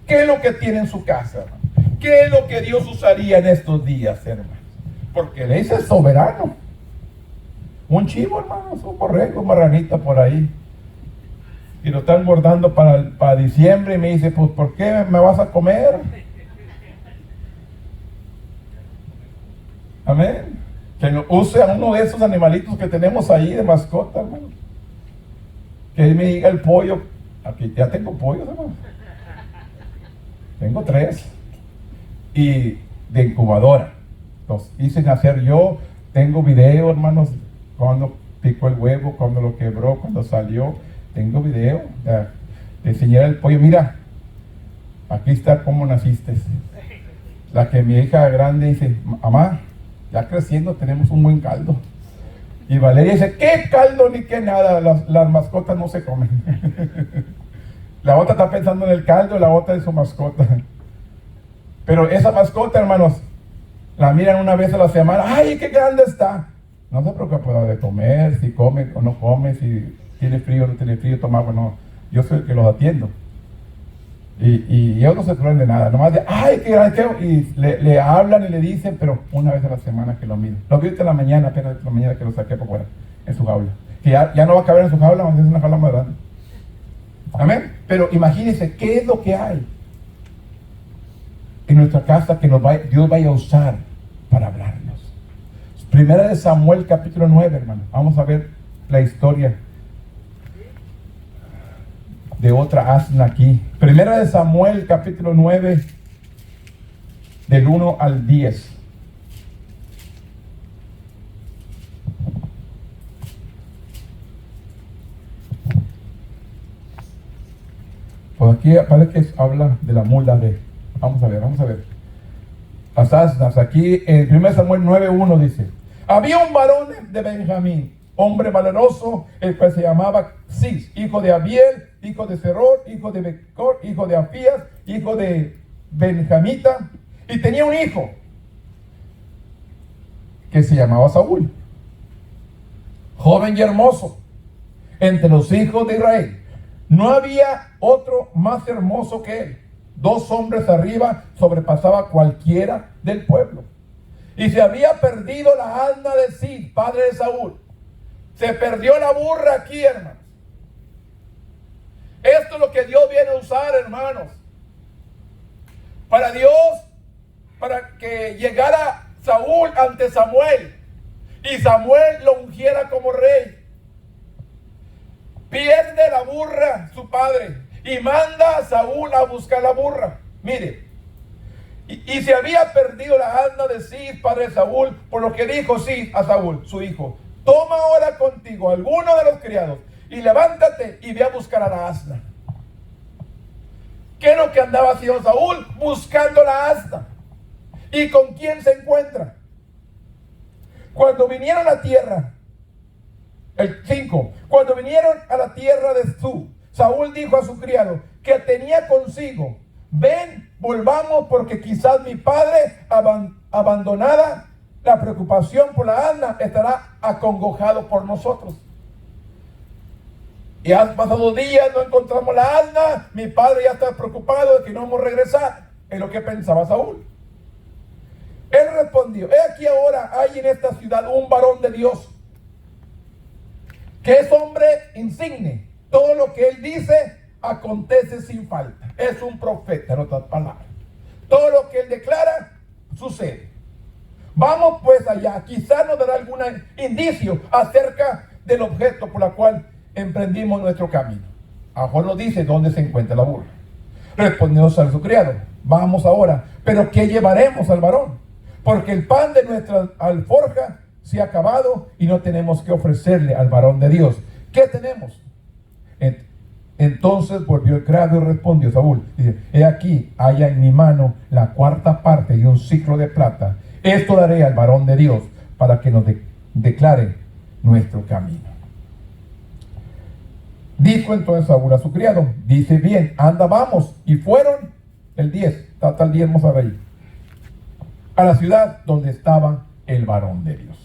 ¿Qué es lo que tiene en su casa, hermano? ¿Qué es lo que Dios usaría en estos días, hermano? Porque Él es soberano. Un chivo, hermano, un borrego, una marranita por ahí. Y lo están guardando para diciembre y me dice, pues, ¿por qué me vas a comer? Amén. Que use a uno de esos animalitos que tenemos ahí de mascota, hermano. Que me diga el pollo. Aquí ya tengo pollos, hermano. Tengo 3. Y de incubadora. Los hice nacer yo. Tengo video, hermanos, cuando picó el huevo, cuando lo quebró, cuando salió. Tengo video. Le enseñé el pollo. Mira, aquí está cómo naciste. La que mi hija grande dice, mamá, ya creciendo tenemos un buen caldo. Y Valeria dice, ¿qué caldo ni qué nada? Las mascotas no se comen. La otra está pensando en el caldo, la otra en su mascota. Pero esa mascota, hermanos, la miran una vez a la semana. ¡Ay, qué grande está! No se preocupa de comer, si come o no come, si tiene frío o no tiene frío, toma agua, no. Yo soy el que los atiendo. Y ellos no se preocupan de nada, nomás de, ¡ay, qué grande! Y le hablan y le dicen, pero una vez a la semana que lo miran. Lo vi en la mañana, apenas en la mañana que lo saqué por fuera, en su jaula. que ya no va a caber en su jaula, vamos a hacer una jaula más grande. Amén. Pero imagínense, ¿qué es lo que hay en nuestra casa que Dios vaya a usar para hablarnos? Primera de Samuel, capítulo 9, hermano. Vamos a ver la historia de otra asna aquí. Primera de Samuel, capítulo 9, del 1 al 10. Pues aquí parece que habla de la mula de... Vamos a ver. Las asnas. Aquí en 1 Samuel 9:1 dice: había un varón de Benjamín, hombre valeroso, el cual se llamaba Cis, hijo de Abiel, hijo de Seror, hijo de Becor, hijo de Afías, hijo de Benjamita, y tenía un hijo que se llamaba Saúl, joven y hermoso entre los hijos de Israel. No había otro más hermoso que él. 2 hombres arriba sobrepasaba cualquiera del pueblo. Y se había perdido la asna de Cis, padre de Saúl. Se perdió la burra aquí, hermanos. Esto es lo que Dios viene a usar, hermanos. Para Dios, para que llegara Saúl ante Samuel y Samuel lo ungiera como rey. Pierde la burra su padre y manda a Saúl a buscar la burra. Mire, y se había perdido la asna de Cis, padre de Saúl, por lo que dijo Cis a Saúl, su hijo: toma ahora contigo alguno de los criados y levántate y ve a buscar a la asna. ¿Qué es lo que andaba haciendo Saúl? Buscando la asna. ¿Y con quién se encuentra? Cuando vinieron a la tierra, el 5, cuando vinieron a la tierra de Zú, Saúl dijo a su criado que tenía consigo: ven, volvamos, porque quizás mi padre, abandonada la preocupación por la asna, estará acongojado por nosotros. Y han pasado días, no encontramos la asna, mi padre ya está preocupado de que no vamos a regresar. Es lo que pensaba Saúl. Él respondió: he aquí ahora hay en esta ciudad un varón de Dios, que es hombre insigne. Todo lo que él dice acontece sin falta. Es un profeta, en otras palabras. Todo lo que él declara sucede. Vamos pues allá, quizás nos dará algún indicio acerca del objeto por el cual emprendimos nuestro camino. Ajo nos dice dónde se encuentra la burra. Respondió a su criado: vamos ahora, pero ¿qué llevaremos al varón? Porque el pan de nuestra alforja se ha acabado y no tenemos que ofrecerle al varón de Dios. ¿Qué tenemos? Entonces volvió el criado y respondió Saúl: dice, he aquí, haya en mi mano la 4ª parte y un ciclo de plata. Esto daré al varón de Dios para que nos declare nuestro camino. Dijo entonces Saúl a su criado: dice bien, anda, vamos. Y fueron, el 10, hasta el 10 vamos a ver, a la ciudad donde estaba el varón de Dios.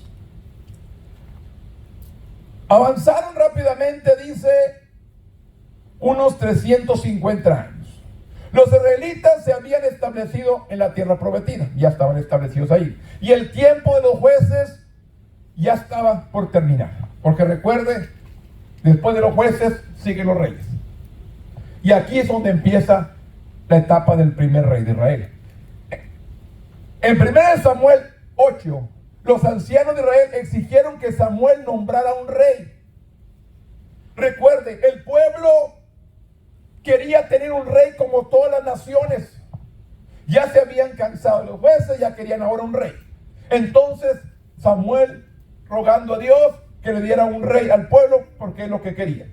Avanzaron rápidamente, dice, unos 350 años. Los israelitas se habían establecido en la tierra prometida, ya estaban establecidos ahí. Y el tiempo de los jueces ya estaba por terminar. Porque recuerde, después de los jueces siguen los reyes. Y aquí es donde empieza la etapa del primer rey de Israel. En 1 Samuel 8, los ancianos de Israel exigieron que Samuel nombrara un rey. Recuerde, el pueblo quería tener un rey como todas las naciones. Ya se habían cansado los jueces, ya querían ahora un rey. Entonces Samuel, rogando a Dios que le diera un rey al pueblo, porque es lo que quería.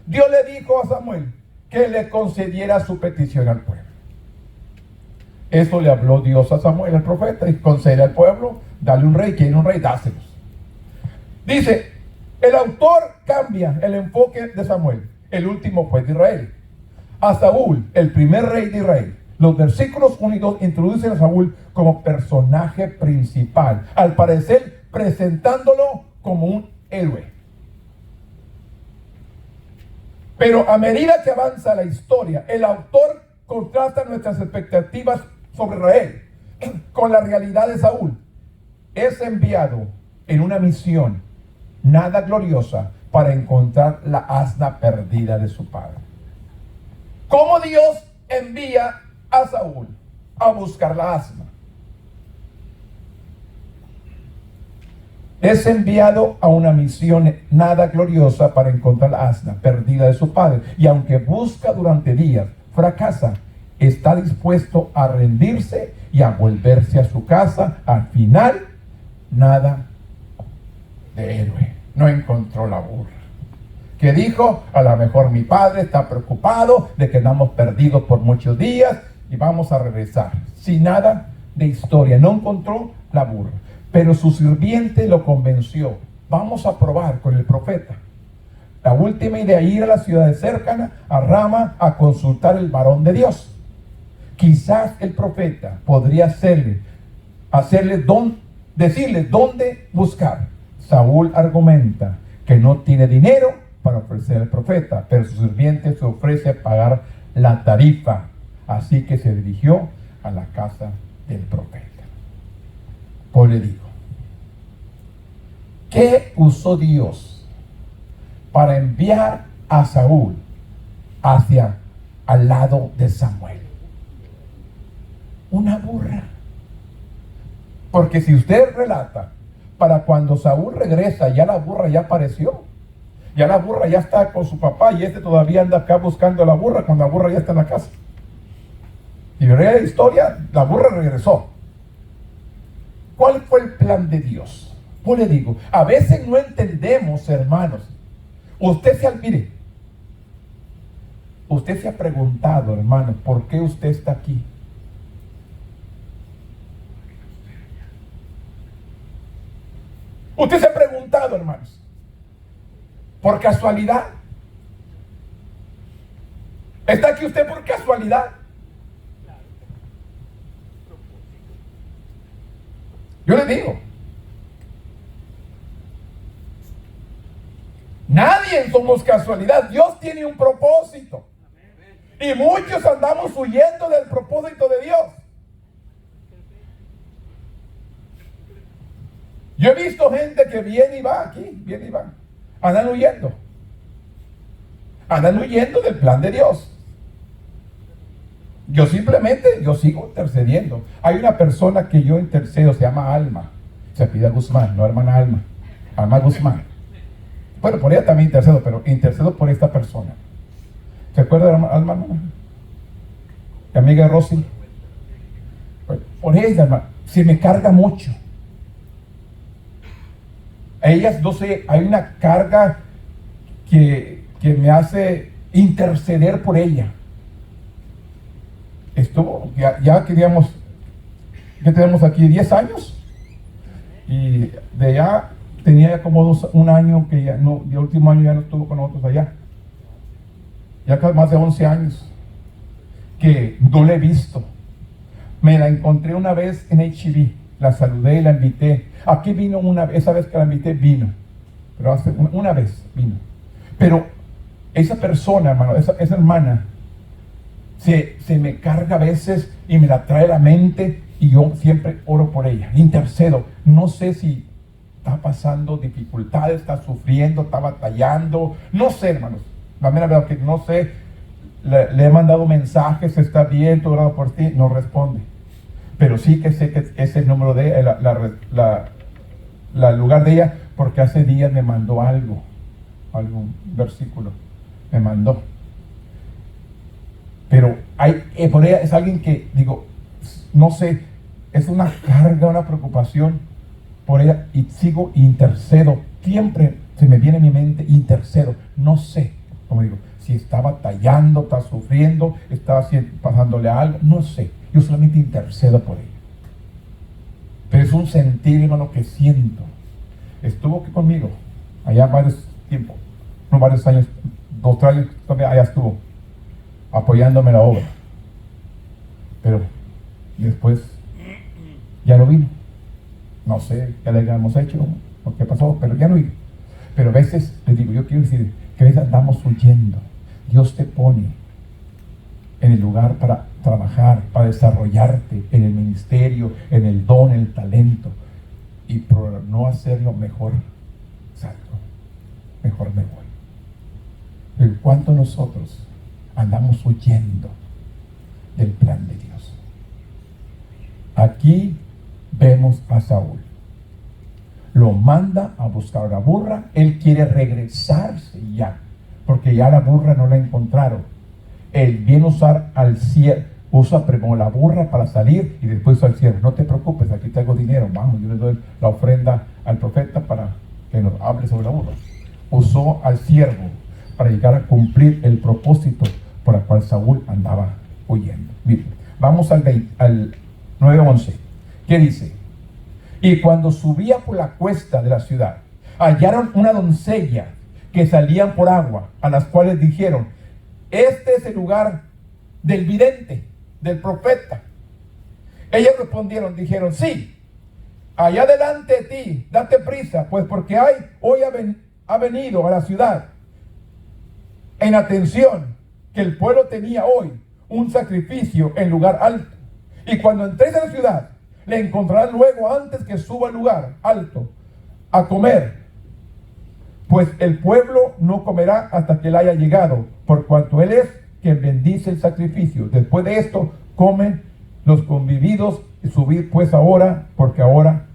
Dios le dijo a Samuel que le concediera su petición al pueblo. Eso le habló Dios a Samuel, el profeta, y concede al pueblo, dale un rey, quiere un rey, dáselos. Dice, el autor cambia el enfoque de Samuel, el último juez de Israel, a Saúl, el primer rey de Israel. Los versículos 1 y 2 introducen a Saúl como personaje principal, al parecer presentándolo como un héroe. Pero a medida que avanza la historia, el autor contrasta nuestras expectativas sobre Israel con la realidad de Saúl. Es enviado en una misión nada gloriosa para encontrar la asna perdida de su padre. ¿Cómo Dios envía a Saúl a buscar la asna? Es enviado a una misión nada gloriosa para encontrar la asna perdida de su padre. Y aunque busca durante días, fracasa. Está dispuesto a rendirse y a volverse a su casa. Al final, nada de héroe. No encontró la burra. Que dijo, a lo mejor mi padre está preocupado de que andamos perdidos por muchos días y vamos a regresar. Sin nada de historia. No encontró la burra. Pero su sirviente lo convenció. Vamos a probar con el profeta. La última idea, ir a la ciudad cercana, a Rama, a consultar el varón de Dios. Quizás el profeta podría decirle dónde buscar. Saúl argumenta que no tiene dinero para ofrecer al profeta, pero su sirviente se ofrece a pagar la tarifa. Así que se dirigió a la casa del profeta. Pues le digo, ¿qué usó Dios para enviar a Saúl hacia al lado de Samuel? Una burra. Porque si usted relata, para cuando Saúl regresa, ya la burra ya apareció. Ya la burra ya está con su papá y todavía anda acá buscando a la burra cuando la burra ya está en la casa. Y en la historia, la burra regresó. ¿Cuál fue el plan de Dios? Pues le digo, a veces no entendemos, hermanos. Usted se ha preguntado, hermano, ¿por qué usted está aquí? Usted se ha preguntado, hermanos, ¿por casualidad? ¿Está aquí usted por casualidad? Yo le digo, nadie somos casualidad. Dios tiene un propósito. Y muchos andamos huyendo del propósito de Dios. Yo he visto gente que viene y va aquí, viene y va. Andan huyendo. Andan huyendo del plan de Dios. Yo sigo intercediendo. Hay una persona que yo intercedo, se llama Alma. Se pide Guzmán, no hermana Alma. Alma Guzmán. Bueno, por ella también intercedo, pero intercedo por esta persona. ¿Se acuerda de Alma? Mi amiga Rosy. Por ella, hermano, se me carga mucho. A ellas, no sé, hay una carga que me hace interceder por ella. Ya queríamos, que tenemos aquí 10 años, y de allá tenía como un año que ya no, el último año ya no estuvo con nosotros allá. Ya más de 11 años que no la he visto. Me la encontré una vez en HIV, la saludé y la invité. Aquí vino esa vez que la invité vino, pero hace una vez vino. Pero esa persona, hermano, esa hermana, se me carga a veces y me la trae a la mente, y yo siempre oro por ella, intercedo. No sé si está pasando dificultades, está sufriendo, está batallando, no sé, hermanos, la mera verdad que no sé. Le he mandado mensajes, está bien, todo orado por ti, no responde. Pero sí que sé que es el número de el lugar de ella, porque hace días me mandó algún versículo, me mandó. Pero por ella es alguien que, digo, no sé, es una carga, una preocupación por ella, y sigo, intercedo. Siempre se me viene a mi mente, intercedo. No sé, como digo, si está batallando, está sufriendo, está pasándole algo, no sé. Yo solamente intercedo por ella. Pero es un sentir, hermano, que siento. Estuvo aquí conmigo, allá varios años, 2 años, allá estuvo, apoyándome en la obra. Pero después ya no vino. No sé qué le habíamos hecho o qué pasó, pero ya no vino. Pero a veces, les digo, yo quiero decir que a veces andamos huyendo. Dios te pone en el lugar para trabajar, para desarrollarte en el ministerio, en el don, en el talento, y por no hacerlo mejor, salgo. mejor me voy. Pero ¿cuánto nosotros andamos huyendo del plan de Dios? Aquí vemos a Saúl. Lo manda a buscar a la burra. Él quiere regresarse ya, porque ya la burra no la encontraron. Él viene a usar al siervo, usa primero la burra para salir y después usa al siervo. No te preocupes, aquí tengo dinero, vamos, yo le doy la ofrenda al profeta para que nos hable sobre la burra. Usó al siervo para llegar a cumplir el propósito por el cual Saúl andaba huyendo. Bien, vamos al 9:11. ¿Qué dice? Y cuando subía por la cuesta de la ciudad, hallaron una doncella que salían por agua, a las cuales dijeron: este es el lugar del vidente, del profeta. Ellas respondieron, dijeron: sí, allá delante de ti, date prisa, pues porque hoy ha venido a la ciudad en atención que el pueblo tenía hoy un sacrificio en lugar alto. Y cuando entréis a la ciudad, le encontrarán luego antes que suba al lugar alto a comer, pues el pueblo no comerá hasta que él haya llegado, por cuanto él es quien bendice el sacrificio. Después de esto comen los convividos, y subid pues ahora, porque ahora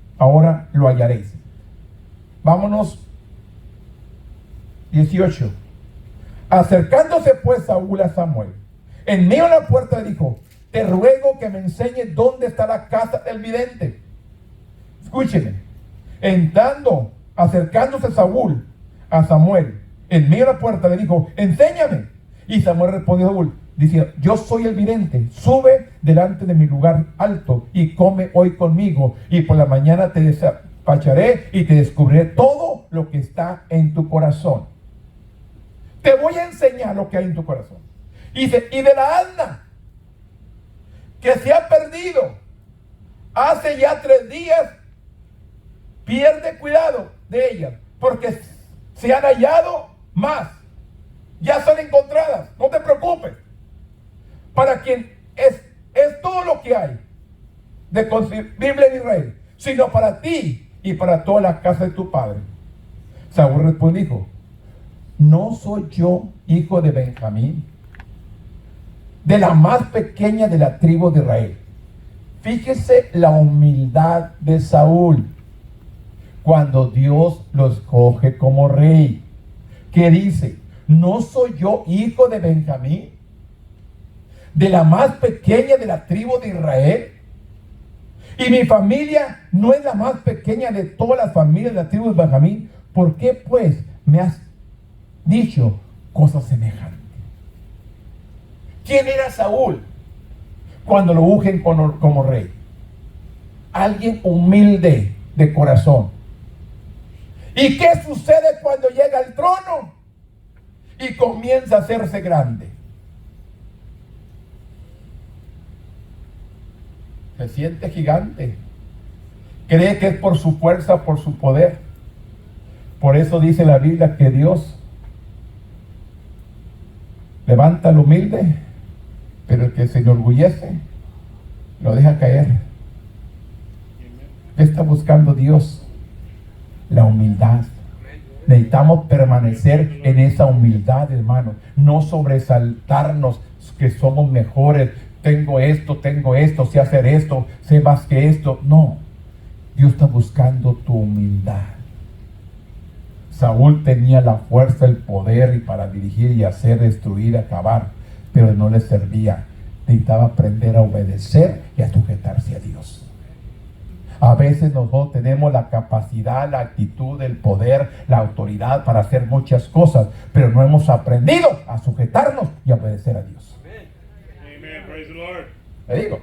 lo hallaréis. Vámonos. 18. Acercándose pues Saúl a Samuel, en medio de la puerta le dijo: te ruego que me enseñes dónde está la casa del vidente. Escúcheme. Acercándose Saúl a Samuel, en medio de la puerta le dijo: enséñame. Y Samuel respondió a Saúl, diciendo: yo soy el vidente, sube delante de mi lugar alto y come hoy conmigo, y por la mañana te despacharé y te descubriré todo lo que está en tu corazón. Te voy a enseñar lo que hay en tu corazón. Y de la Ana, que se ha perdido hace ya 3 días, pierde cuidado de ella, porque se han hallado más, ya son encontradas. No te preocupes. Para quien es todo lo que hay de concebible en Israel, sino para ti y para toda la casa de tu padre. Saúl respondió y dijo: ¿no soy yo hijo de Benjamín, de la más pequeña de la tribu de Israel? Fíjese la humildad de Saúl cuando Dios lo escoge como rey. ¿Qué dice? ¿no soy yo hijo de Benjamín, de la más pequeña de la tribu de Israel? Y mi familia no es la más pequeña de todas las familias de la tribu de Benjamín. ¿Por qué pues me has dicho cosas semejantes? ¿Quién era Saúl cuando lo ungen como rey? Alguien humilde de corazón. ¿Y qué sucede cuando llega al trono y comienza a hacerse grande? Se siente gigante. Cree que es por su fuerza, por su poder. Por eso dice la Biblia que Dios levanta al humilde, pero el que se enorgullece lo deja caer. ¿Qué está buscando Dios? La humildad. Necesitamos permanecer en esa humildad, hermano. No sobresaltarnos que somos mejores. Tengo esto, sé hacer esto, sé más que esto. No. Dios está buscando tu humildad. Saúl tenía la fuerza, el poder y para dirigir y hacer, destruir, acabar, pero no le servía. Necesitaba aprender a obedecer y a sujetarse a Dios. A veces nosotros tenemos la capacidad, la actitud, el poder, la autoridad para hacer muchas cosas, pero no hemos aprendido a sujetarnos y a obedecer a Dios. Amen. Praise the Lord. Le digo,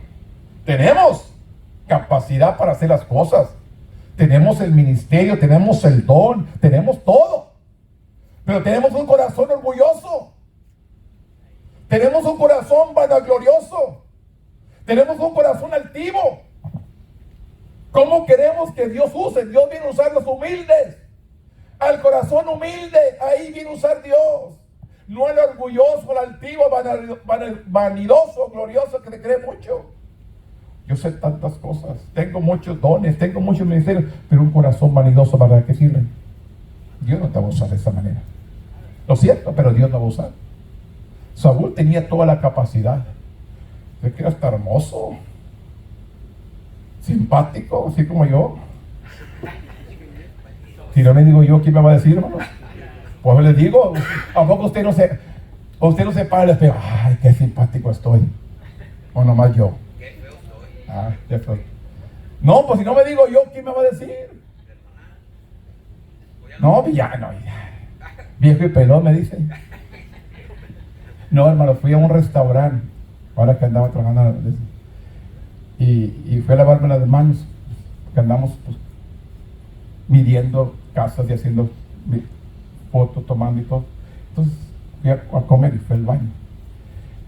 tenemos capacidad para hacer las cosas. Tenemos el ministerio, tenemos el don, tenemos todo. Pero tenemos un corazón orgulloso. Tenemos un corazón vanaglorioso. Tenemos un corazón altivo. ¿Cómo queremos que Dios use? Dios viene a usar los humildes. Al corazón humilde, ahí viene a usar Dios. No al orgulloso, al altivo, vanidoso, glorioso, que le cree mucho. Yo sé tantas cosas, tengo muchos dones, tengo muchos ministerios, pero un corazón vanidoso, ¿para qué sirve? Dios no te va a usar de esa manera. Lo siento, pero Dios no va a usar. Saúl tenía toda la capacidad de que era hasta hermoso, simpático, así como yo. Si no me digo yo, ¿quién me va a decir, hermano? Pues les digo, ¿a poco usted no se para y le dice, ay, qué simpático estoy? O nomás yo. Ah, qué feo. No, pues si no me digo yo, ¿quién me va a decir? No, villano, viejo y pelón me dicen. No, hermano, fui a un restaurante, ahora que andaba trabajando, y fui a lavarme las manos, que andamos pues, midiendo casas y haciendo fotos, tomando y todo. Entonces fui a comer y fui al baño.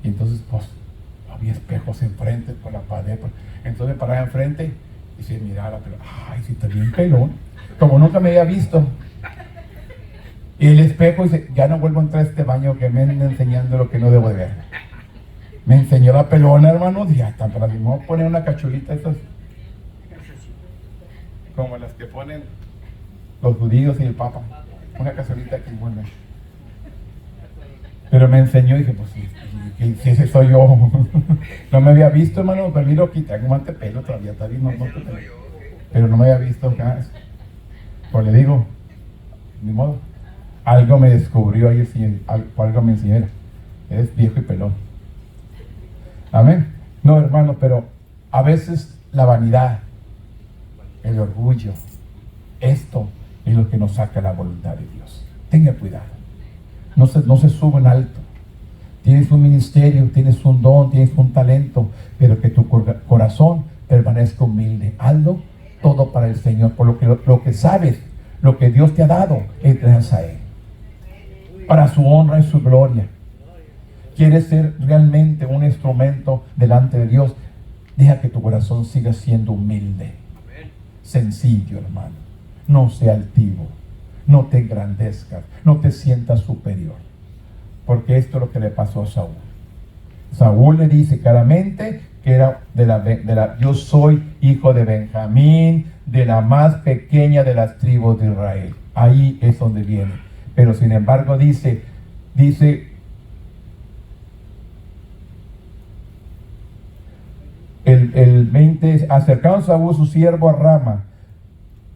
Y entonces, pues, había espejos enfrente, por la pared. Entonces me paraba enfrente y se miraba, pero, ay, si está bien pelón, como nunca me había visto. Y el espejo dice, ya no vuelvo a entrar a este baño que me andan enseñando lo que no debo de ver. Me enseñó la pelona, hermano, y ya está, para mí me voy a poner una cachulita estas, como las que ponen los judíos y el papa, una cachulita aquí, bueno. Pero me enseñó y dije, pues sí, ese soy yo. No me había visto, hermano, pero miro aquí, tengo antepelo todavía, está bien, no, pero no me había visto acá. Pues le digo, ni modo. Algo me descubrió ahí el Señor, algo me enseñó. Eres viejo y pelón. Amén. No, hermano, pero a veces la vanidad, el orgullo, esto es lo que nos saca la voluntad de Dios. Tenga cuidado. No se suba en alto. Tienes un ministerio, tienes un don, tienes un talento, pero que tu corazón permanezca humilde. Hazlo todo para el Señor, por lo que sabes, lo que Dios te ha dado, entregas a Él. Para su honra y su gloria. ¿Quieres ser realmente un instrumento delante de Dios? Deja que tu corazón siga siendo humilde. Sencillo, hermano. No sea altivo. No te engrandezcas. No te sientas superior. Porque esto es lo que le pasó a Saúl. Saúl le dice claramente que era yo soy hijo de Benjamín, de la más pequeña de las tribus de Israel. Ahí es donde viene. Pero sin embargo dice el 20, acercaron Saúl su siervo a Rama,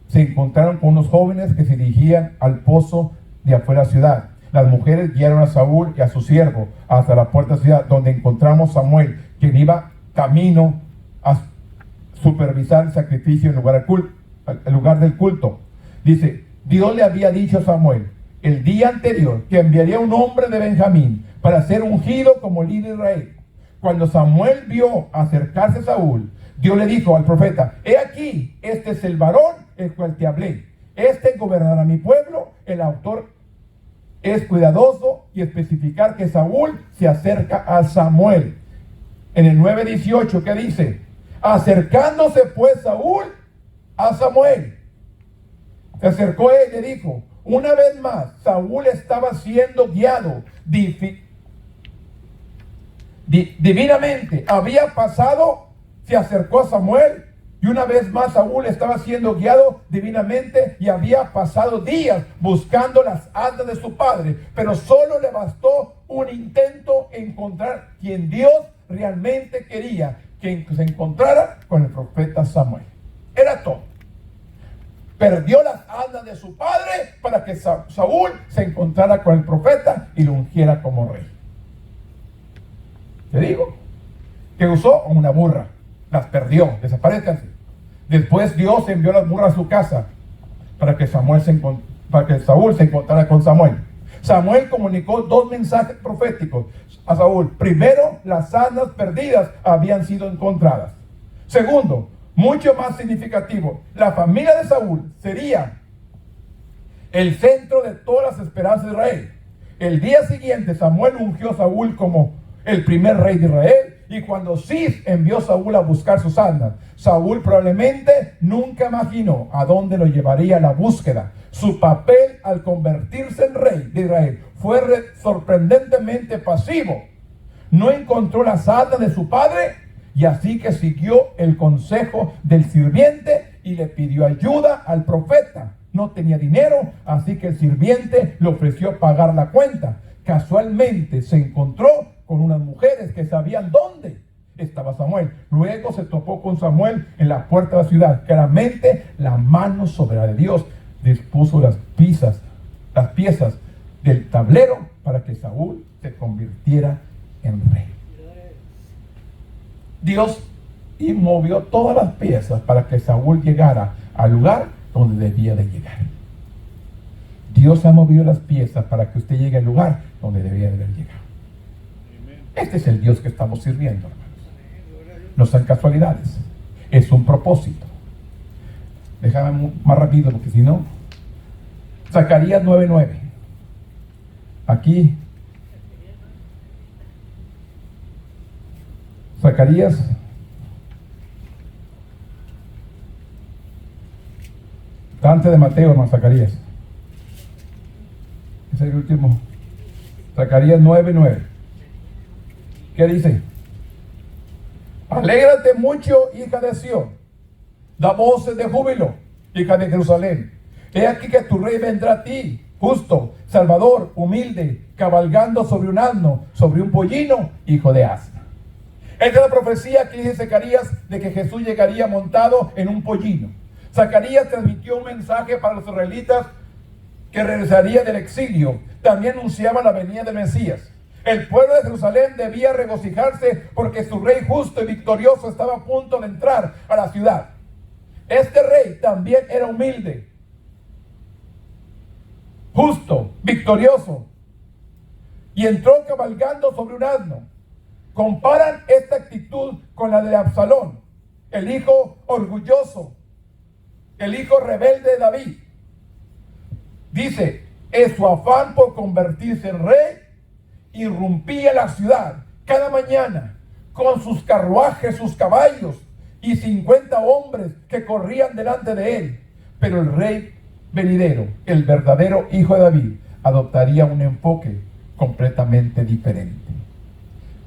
se encontraron con unos jóvenes que se dirigían al pozo de afuera de la ciudad. Las mujeres guiaron a Saúl y a su siervo hasta la puerta de la ciudad, donde encontramos a Samuel, quien iba camino a supervisar el sacrificio en el lugar del culto. Dice, Dios le había dicho a Samuel el día anterior que enviaría un hombre de Benjamín para ser ungido como líder de Israel. Cuando Samuel vio acercarse a Saúl, Dios le dijo al profeta, he aquí, este es el varón el cual te hablé. Este gobernará mi pueblo. El autor es cuidadoso y especificar que Saúl se acerca a Samuel. En el 9:18, ¿qué dice? Acercándose pues Saúl a Samuel, se acercó él y le dijo, una vez más, Saúl estaba siendo guiado divinamente. Había pasado, se acercó a Samuel, y una vez más Saúl estaba siendo guiado divinamente y había pasado días buscando las asnas de su padre, pero solo le bastó un intento encontrar quien Dios realmente quería que se encontrara con el profeta Samuel. Era todo. Perdió las asnas de su padre para que Saúl se encontrara con el profeta y lo ungiera como rey. Te digo, que usó una burra, las perdió, desaparezcan. Después Dios envió las burras a su casa para que Saúl se encontrara con Samuel. Samuel comunicó dos mensajes proféticos a Saúl. Primero, las asnas perdidas habían sido encontradas. Segundo, mucho más significativo, la familia de Saúl sería el centro de todas las esperanzas de Israel. El día siguiente Samuel ungió a Saúl como el primer rey de Israel, y cuando Cis envió a Saúl a buscar sus asnas, Saúl probablemente nunca imaginó a dónde lo llevaría la búsqueda. Su papel al convertirse en rey de Israel fue sorprendentemente pasivo. No encontró las asnas de su padre, y así que siguió el consejo del sirviente y le pidió ayuda al profeta. no tenía dinero, así que el sirviente le ofreció pagar la cuenta. Casualmente se encontró con unas mujeres que sabían dónde estaba Samuel. Luego se topó con Samuel en la puerta de la ciudad. Claramente la mano soberana de Dios dispuso las piezas del tablero para que Saúl se convirtiera en rey. Dios y movió todas las piezas para que Saúl llegara al lugar donde debía de llegar. Dios ha movido las piezas para que usted llegue al lugar donde debía de haber llegado. Este es el Dios que estamos sirviendo, hermanos. No son casualidades, es un propósito. Déjame más rápido porque si no, Zacarías 9:9. Aquí Zacarías está antes de Mateo, hermano. Zacarías es el último. Zacarías 9:9. ¿Qué dice? Alégrate mucho, hija de Sión, da voces de júbilo, hija de Jerusalén. He aquí que tu rey vendrá a ti, justo, salvador, humilde, cabalgando sobre un asno, sobre un pollino, hijo de asna. Esta es la profecía que dice Zacarías de que Jesús llegaría montado en un pollino. Zacarías transmitió un mensaje para los israelitas que regresaría del exilio. También anunciaba la venida del Mesías. El pueblo de Jerusalén debía regocijarse porque su rey justo y victorioso estaba a punto de entrar a la ciudad. Este rey también era humilde, justo, victorioso, y entró cabalgando sobre un asno. Comparan esta actitud con la de Absalón, el hijo orgulloso, el hijo rebelde de David. Dice, en su afán por convertirse en rey, irrumpía la ciudad cada mañana con sus carruajes, sus caballos y 50 hombres que corrían delante de él. Pero el rey venidero, el verdadero hijo de David, adoptaría un enfoque completamente diferente.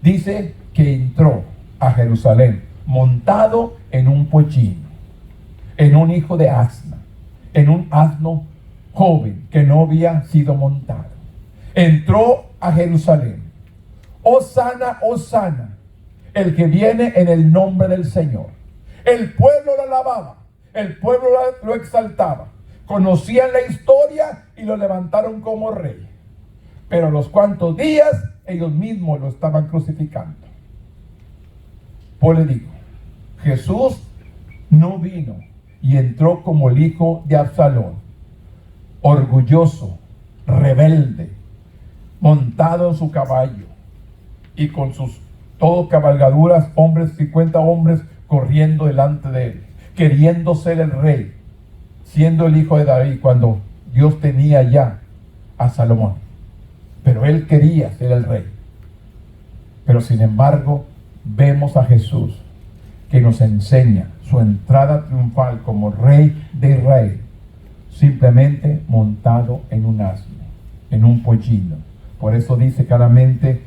Dice que entró a Jerusalén montado en un pollino, en un hijo de asna, en un asno joven que no había sido montado. Entró a Jerusalén. Hosana, Hosana, el que viene en el nombre del Señor. El pueblo lo alababa, el pueblo lo exaltaba. Conocían la historia y lo levantaron como rey. Pero a los cuantos días ellos mismos lo estaban crucificando. Pues le digo, Jesús no vino y entró como el hijo de Absalón, orgulloso, rebelde, montado en su caballo y con sus todo cabalgaduras, 50 hombres corriendo delante de él, queriendo ser el rey, siendo el hijo de David, cuando Dios tenía ya a Salomón. Pero él quería ser el rey. Pero sin embargo, vemos a Jesús que nos enseña su entrada triunfal como rey de Israel, simplemente montado en un asno, en un pollino. Por eso dice claramente,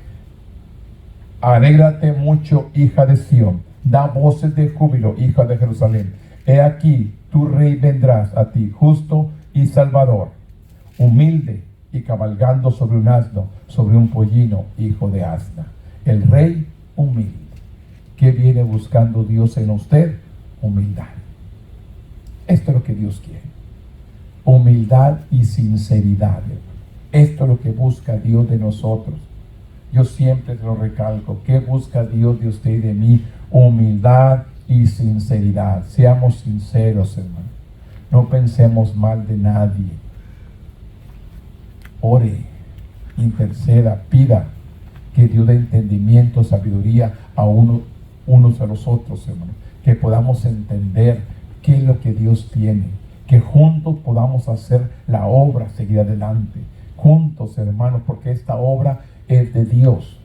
alégrate mucho, hija de Sión, da voces de júbilo, hija de Jerusalén. He aquí, tu rey vendrás a ti, justo y salvador, humilde y cabalgando sobre un asno, sobre un pollino, hijo de asna. El rey humilde. ¿Qué viene buscando Dios en usted? Humildad. Esto es lo que Dios quiere. Humildad y sinceridad. Esto es lo que busca Dios de nosotros. Yo siempre te lo recalco. ¿Qué busca Dios de usted y de mí? Humildad y sinceridad. Seamos sinceros, hermano. No pensemos mal de nadie. Ore, interceda, pida que Dios dé entendimiento, sabiduría a unos a los otros, hermano. Que podamos entender qué es lo que Dios tiene. Que juntos podamos hacer la obra, seguir adelante. Juntos, hermanos, porque esta obra es de Dios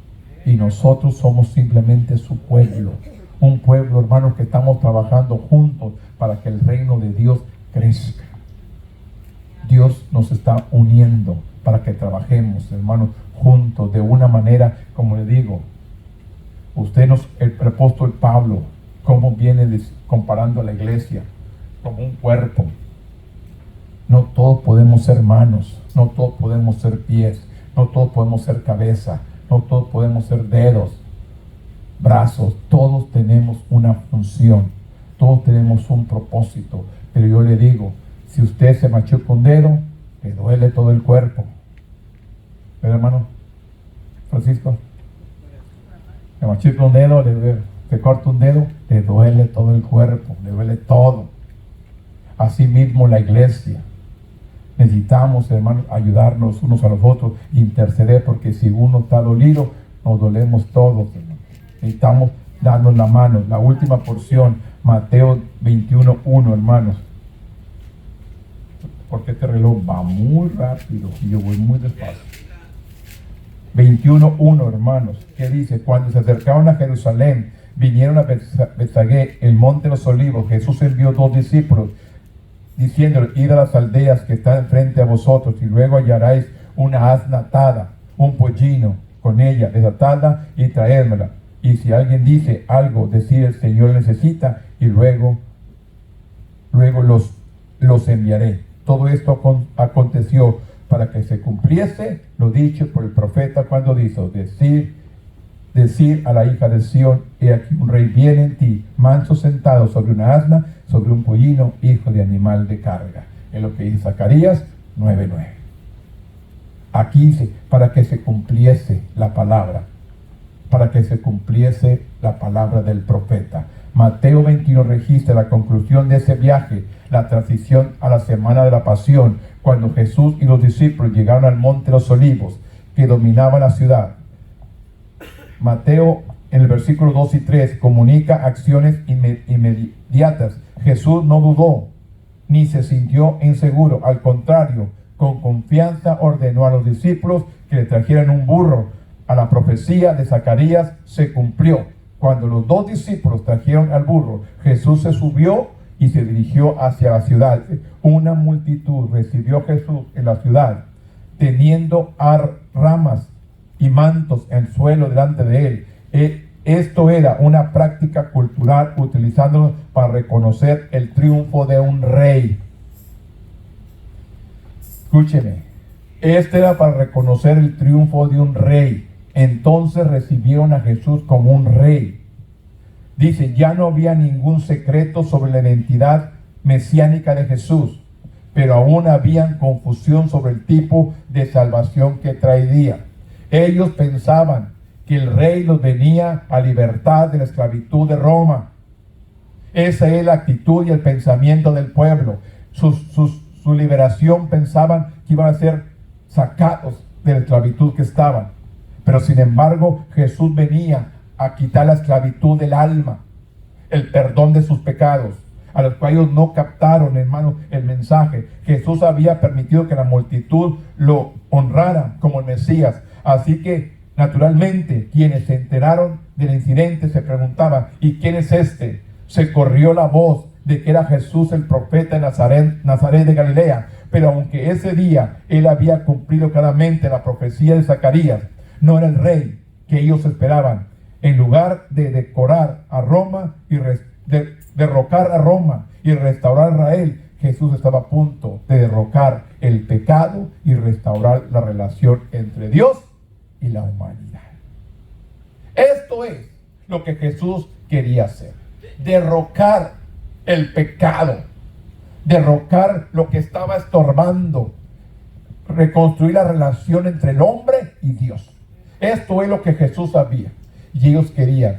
y nosotros somos simplemente su pueblo. Un pueblo, hermanos, que estamos trabajando juntos para que el reino de Dios crezca. Dios nos está uniendo para que trabajemos, hermanos, juntos de una manera, como le digo, el apóstol Pablo, cómo viene comparando a la iglesia como un cuerpo. No todos podemos ser manos, no todos podemos ser pies, no todos podemos ser cabeza, no todos podemos ser dedos, brazos. Todos tenemos una función, todos tenemos un propósito. Pero yo le digo, si usted se machuca un dedo, le duele todo el cuerpo. ¿Verdad, hermano Francisco? Se machuca un dedo, le duele. Se corta un dedo, le duele todo el cuerpo, le duele todo. Así mismo la iglesia. Necesitamos, hermanos, ayudarnos unos a los otros, interceder, porque si uno está dolido, nos dolemos todos, hermanos. Necesitamos darnos la mano. La última porción, Mateo 21:1, hermanos. Porque este reloj va muy rápido y yo voy muy despacio. 21:1, hermanos. ¿Qué dice? Cuando se acercaron a Jerusalén, vinieron a Betfagé, el monte de los olivos. Jesús envió 2 discípulos, diciéndoles: id a las aldeas que están frente a vosotros, y luego hallaréis una asna atada, un pollino con ella, desatadla, y traérmela. Y si alguien dice algo, decir: el Señor necesita, y luego los enviaré. Todo esto aconteció para que se cumpliese lo dicho por el profeta cuando dijo: decir a la hija de Sión: he aquí un rey viene en ti, manso sentado sobre una asna, sobre un pollino, hijo de animal de carga. Es lo que dice Zacarías 9:9. Aquí dice, para que se cumpliese la palabra, para que se cumpliese la palabra del profeta. Mateo 21 registra la conclusión de ese viaje, la transición a la semana de la pasión, cuando Jesús y los discípulos llegaron al monte de los olivos, que dominaba la ciudad. Mateo, en el versículo 2 y 3, comunica acciones inmediatas. Jesús no dudó, ni se sintió inseguro. Al contrario, con confianza ordenó a los discípulos que le trajeran un burro. A la profecía de Zacarías se cumplió. Cuando los 2 discípulos trajeron al burro, Jesús se subió y se dirigió hacia la ciudad. Una multitud recibió a Jesús en la ciudad, teniendo ramas y mantos en el suelo delante de él. Esto era una práctica cultural, utilizándolo para reconocer el triunfo de un rey. Escúcheme, este era para reconocer el triunfo de un rey. Entonces recibieron a Jesús como un rey. Dice, ya no había ningún secreto sobre la identidad mesiánica de Jesús, pero aún había confusión sobre el tipo de salvación que traería. Ellos pensaban que el rey los venía a libertar de la esclavitud de Roma. Esa es la actitud y el pensamiento del pueblo. Su liberación, pensaban que iban a ser sacados de la esclavitud que estaban. Pero sin embargo, Jesús venía a quitar la esclavitud del alma, el perdón de sus pecados, a los cuales ellos no captaron, hermano, el mensaje. Jesús había permitido que la multitud lo honrara como el Mesías. Así que, naturalmente, quienes se enteraron del incidente se preguntaban, ¿y quién es este? Se corrió la voz de que era Jesús, el profeta de Nazaret de Galilea. Pero aunque ese día él había cumplido claramente la profecía de Zacarías, no era el rey que ellos esperaban. En lugar de derrocar a Roma y restaurar a Israel, Jesús estaba a punto de derrocar el pecado y restaurar la relación entre Dios y la humanidad. Esto es lo que Jesús quería hacer: derrocar el pecado, derrocar lo que estaba estorbando, reconstruir la relación entre el hombre y Dios. Esto es lo que Jesús sabía. Y ellos querían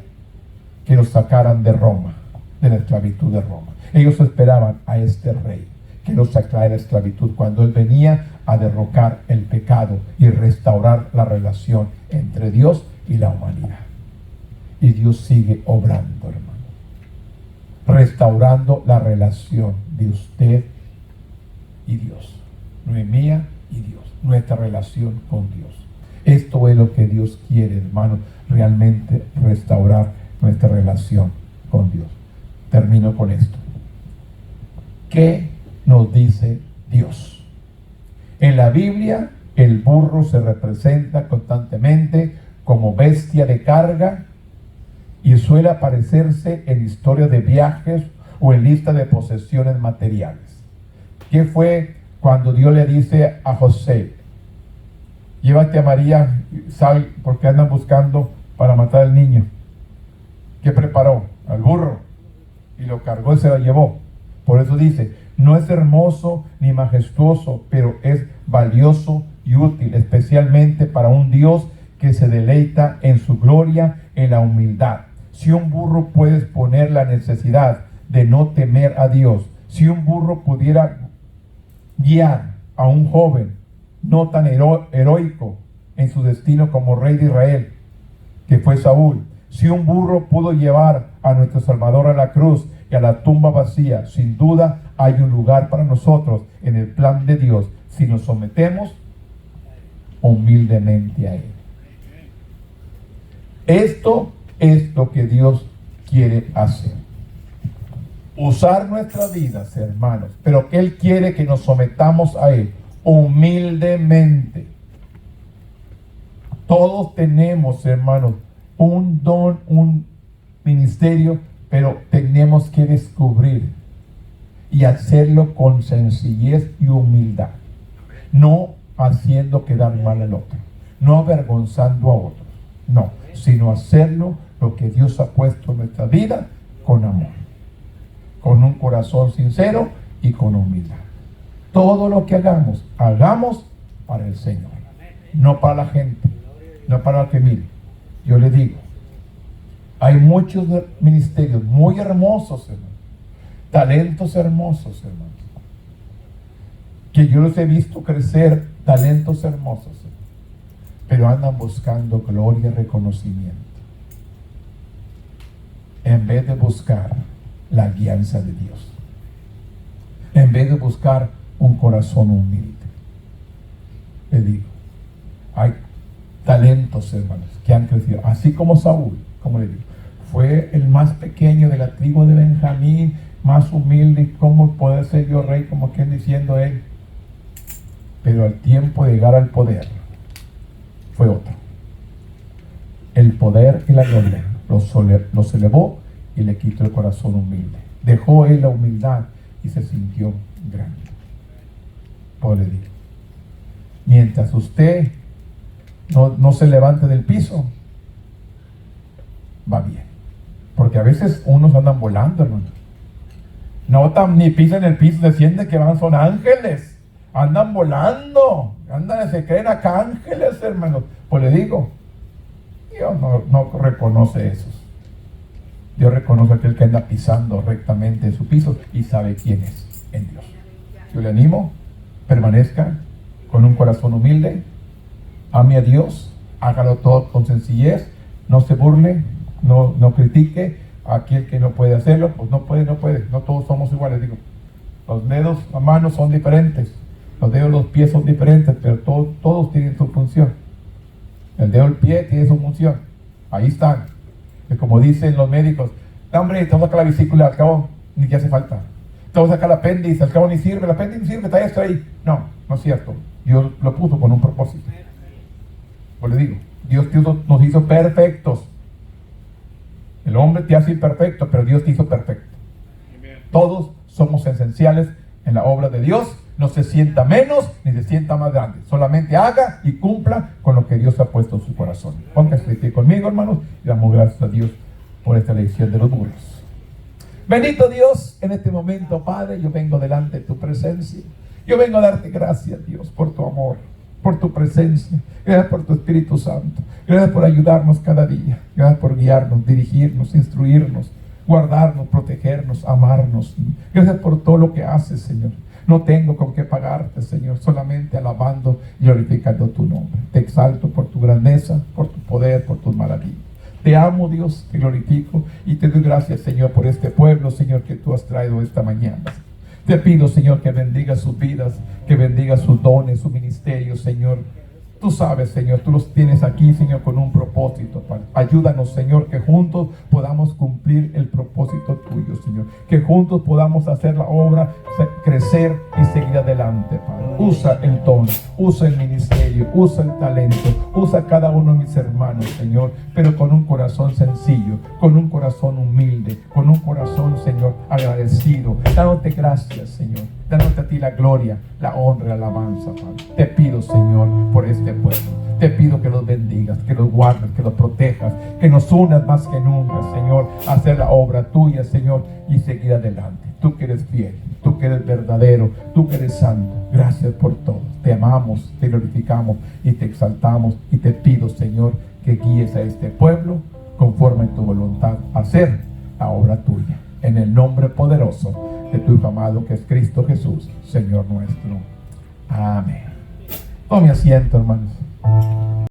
que los sacaran de Roma, de la esclavitud de Roma. Ellos esperaban a este rey que los sacara de la esclavitud, cuando él venía a derrocar el pecado y restaurar la relación entre Dios y la humanidad. Y Dios sigue obrando, hermano, restaurando la relación de usted y Dios, no es mía y Dios, nuestra relación con Dios. Esto es lo que Dios quiere, hermano, realmente restaurar nuestra relación con Dios. Termino con esto. ¿Qué nos dice Dios? En la Biblia, el burro se representa constantemente como bestia de carga y suele aparecerse en historias de viajes o en lista de posesiones materiales. ¿Qué fue Cuando Dios le dice a José, llévate a María, sal, porque andan buscando para matar al niño. ¿Qué preparó? Al burro. Y lo cargó y se lo llevó. Por eso dice, no es hermoso ni majestuoso, pero es valioso y útil, especialmente para un Dios que se deleita en su gloria, en la humildad. Si un burro puede exponer la necesidad de no temer a Dios, si un burro pudiera guiar a un joven no tan heroico en su destino como rey de Israel, que fue Saúl, si un burro pudo llevar a nuestro Salvador a la cruz y a la tumba vacía, sin duda hay un lugar para nosotros en el plan de Dios si nos sometemos humildemente a Él. Esto es lo que Dios quiere hacer. Usar nuestras vidas, hermanos, pero que Él quiere que nos sometamos a Él humildemente. Todos tenemos, hermanos, un don, un ministerio, pero tenemos que descubrir y hacerlo con sencillez y humildad, no haciendo quedar mal al otro, no avergonzando a otros, no, sino hacerlo lo que Dios ha puesto en nuestra vida con amor, con un corazón sincero y con humildad. Todo lo que hagamos, hagamos para el Señor, no para la gente, no para el que mire. Yo le digo, hay muchos ministerios muy hermosos, hermanos, talentos hermosos, hermanos, que yo los he visto crecer, talentos hermosos, pero andan buscando gloria y reconocimiento, en vez de buscar la guianza de Dios, en vez de buscar un corazón humilde. Le digo, hay talentos, hermanos, que han crecido, así como Saúl, como le digo, fue el más pequeño de la tribu de Benjamín, más humilde. ¿Cómo puede ser yo rey? Como quien diciendo él. Pero al tiempo de llegar al poder, fue otro. El poder y la gloria los elevó y le quitó el corazón humilde. Dejó él la humildad y se sintió grande. Pues le digo, mientras usted no se levante del piso, va bien. Porque a veces unos andan volando, hermano. No ni pisan el piso, se siente que son ángeles. Andan volando, se creen acá ángeles, hermano. Pues le digo, Dios no reconoce esos. Dios reconoce a aquel que anda pisando rectamente en su piso y sabe quién es en Dios. Yo le animo, permanezca con un corazón humilde, ame a Dios, hágalo todo con sencillez, no se burle, no critique a aquel que no puede hacerlo, pues no puede, no todos somos iguales, digo. Los dedos, las manos son diferentes, los dedos, los pies son diferentes, pero todos tienen su función. El dedo del pie tiene su función, ahí están. Es como dicen los médicos, no, hombre, te voy a sacar la vesícula, al cabo ni te hace falta. Te voy a sacar el apéndice, al cabo ni sirve, el apéndice ni sirve, está esto ahí. No es cierto, Dios lo puso con un propósito. Pues le digo, Dios nos hizo perfectos. El hombre te hace imperfecto, pero Dios te hizo perfecto. Todos somos esenciales en la obra de Dios. No se sienta menos ni se sienta más grande. Solamente haga y cumpla con lo que Dios ha puesto en su corazón. Póngase aquí conmigo, hermanos, y damos gracias a Dios por esta elección de los burros. Bendito Dios, en este momento, Padre, yo vengo delante de tu presencia. Yo vengo a darte gracias, Dios, por tu amor, por tu presencia. Gracias por tu Espíritu Santo. Gracias por ayudarnos cada día. Gracias por guiarnos, dirigirnos, instruirnos, guardarnos, protegernos, amarnos. Gracias por todo lo que haces, Señor. No tengo con qué pagarte, Señor, solamente alabando y glorificando tu nombre. Te exalto por tu grandeza, por tu poder, por tus maravillas. Te amo, Dios, te glorifico y te doy gracias, Señor, por este pueblo, Señor, que tú has traído esta mañana. Te pido, Señor, que bendiga sus vidas, que bendiga sus dones, su ministerio, Señor. Tú sabes, Señor, tú los tienes aquí, Señor, con un propósito, Padre. Ayúdanos, Señor, que juntos podamos cumplir el propósito tuyo, Señor. Que juntos podamos hacer la obra, crecer y seguir adelante, Padre. Usa el don, usa el ministerio, usa el talento, usa cada uno de mis hermanos, Señor, pero con un corazón sencillo, con un corazón humilde, con un corazón, Señor, agradecido, dándote gracias, Señor. dándote a ti la gloria, la honra y la alabanza, Padre. Te pido, Señor, por este pueblo. Te pido que los bendigas, que los guardes, que los protejas, que nos unas más que nunca, Señor, a hacer la obra tuya, Señor, y seguir adelante. Tú que eres fiel, tú que eres verdadero, tú que eres santo. Gracias por todo. Te amamos, te glorificamos y te exaltamos. Y te pido, Señor, que guíes a este pueblo conforme a tu voluntad a hacer la obra tuya. En el nombre poderoso de tu Hijo amado, que es Cristo Jesús, Señor nuestro. Amén. Tome asiento, hermanos.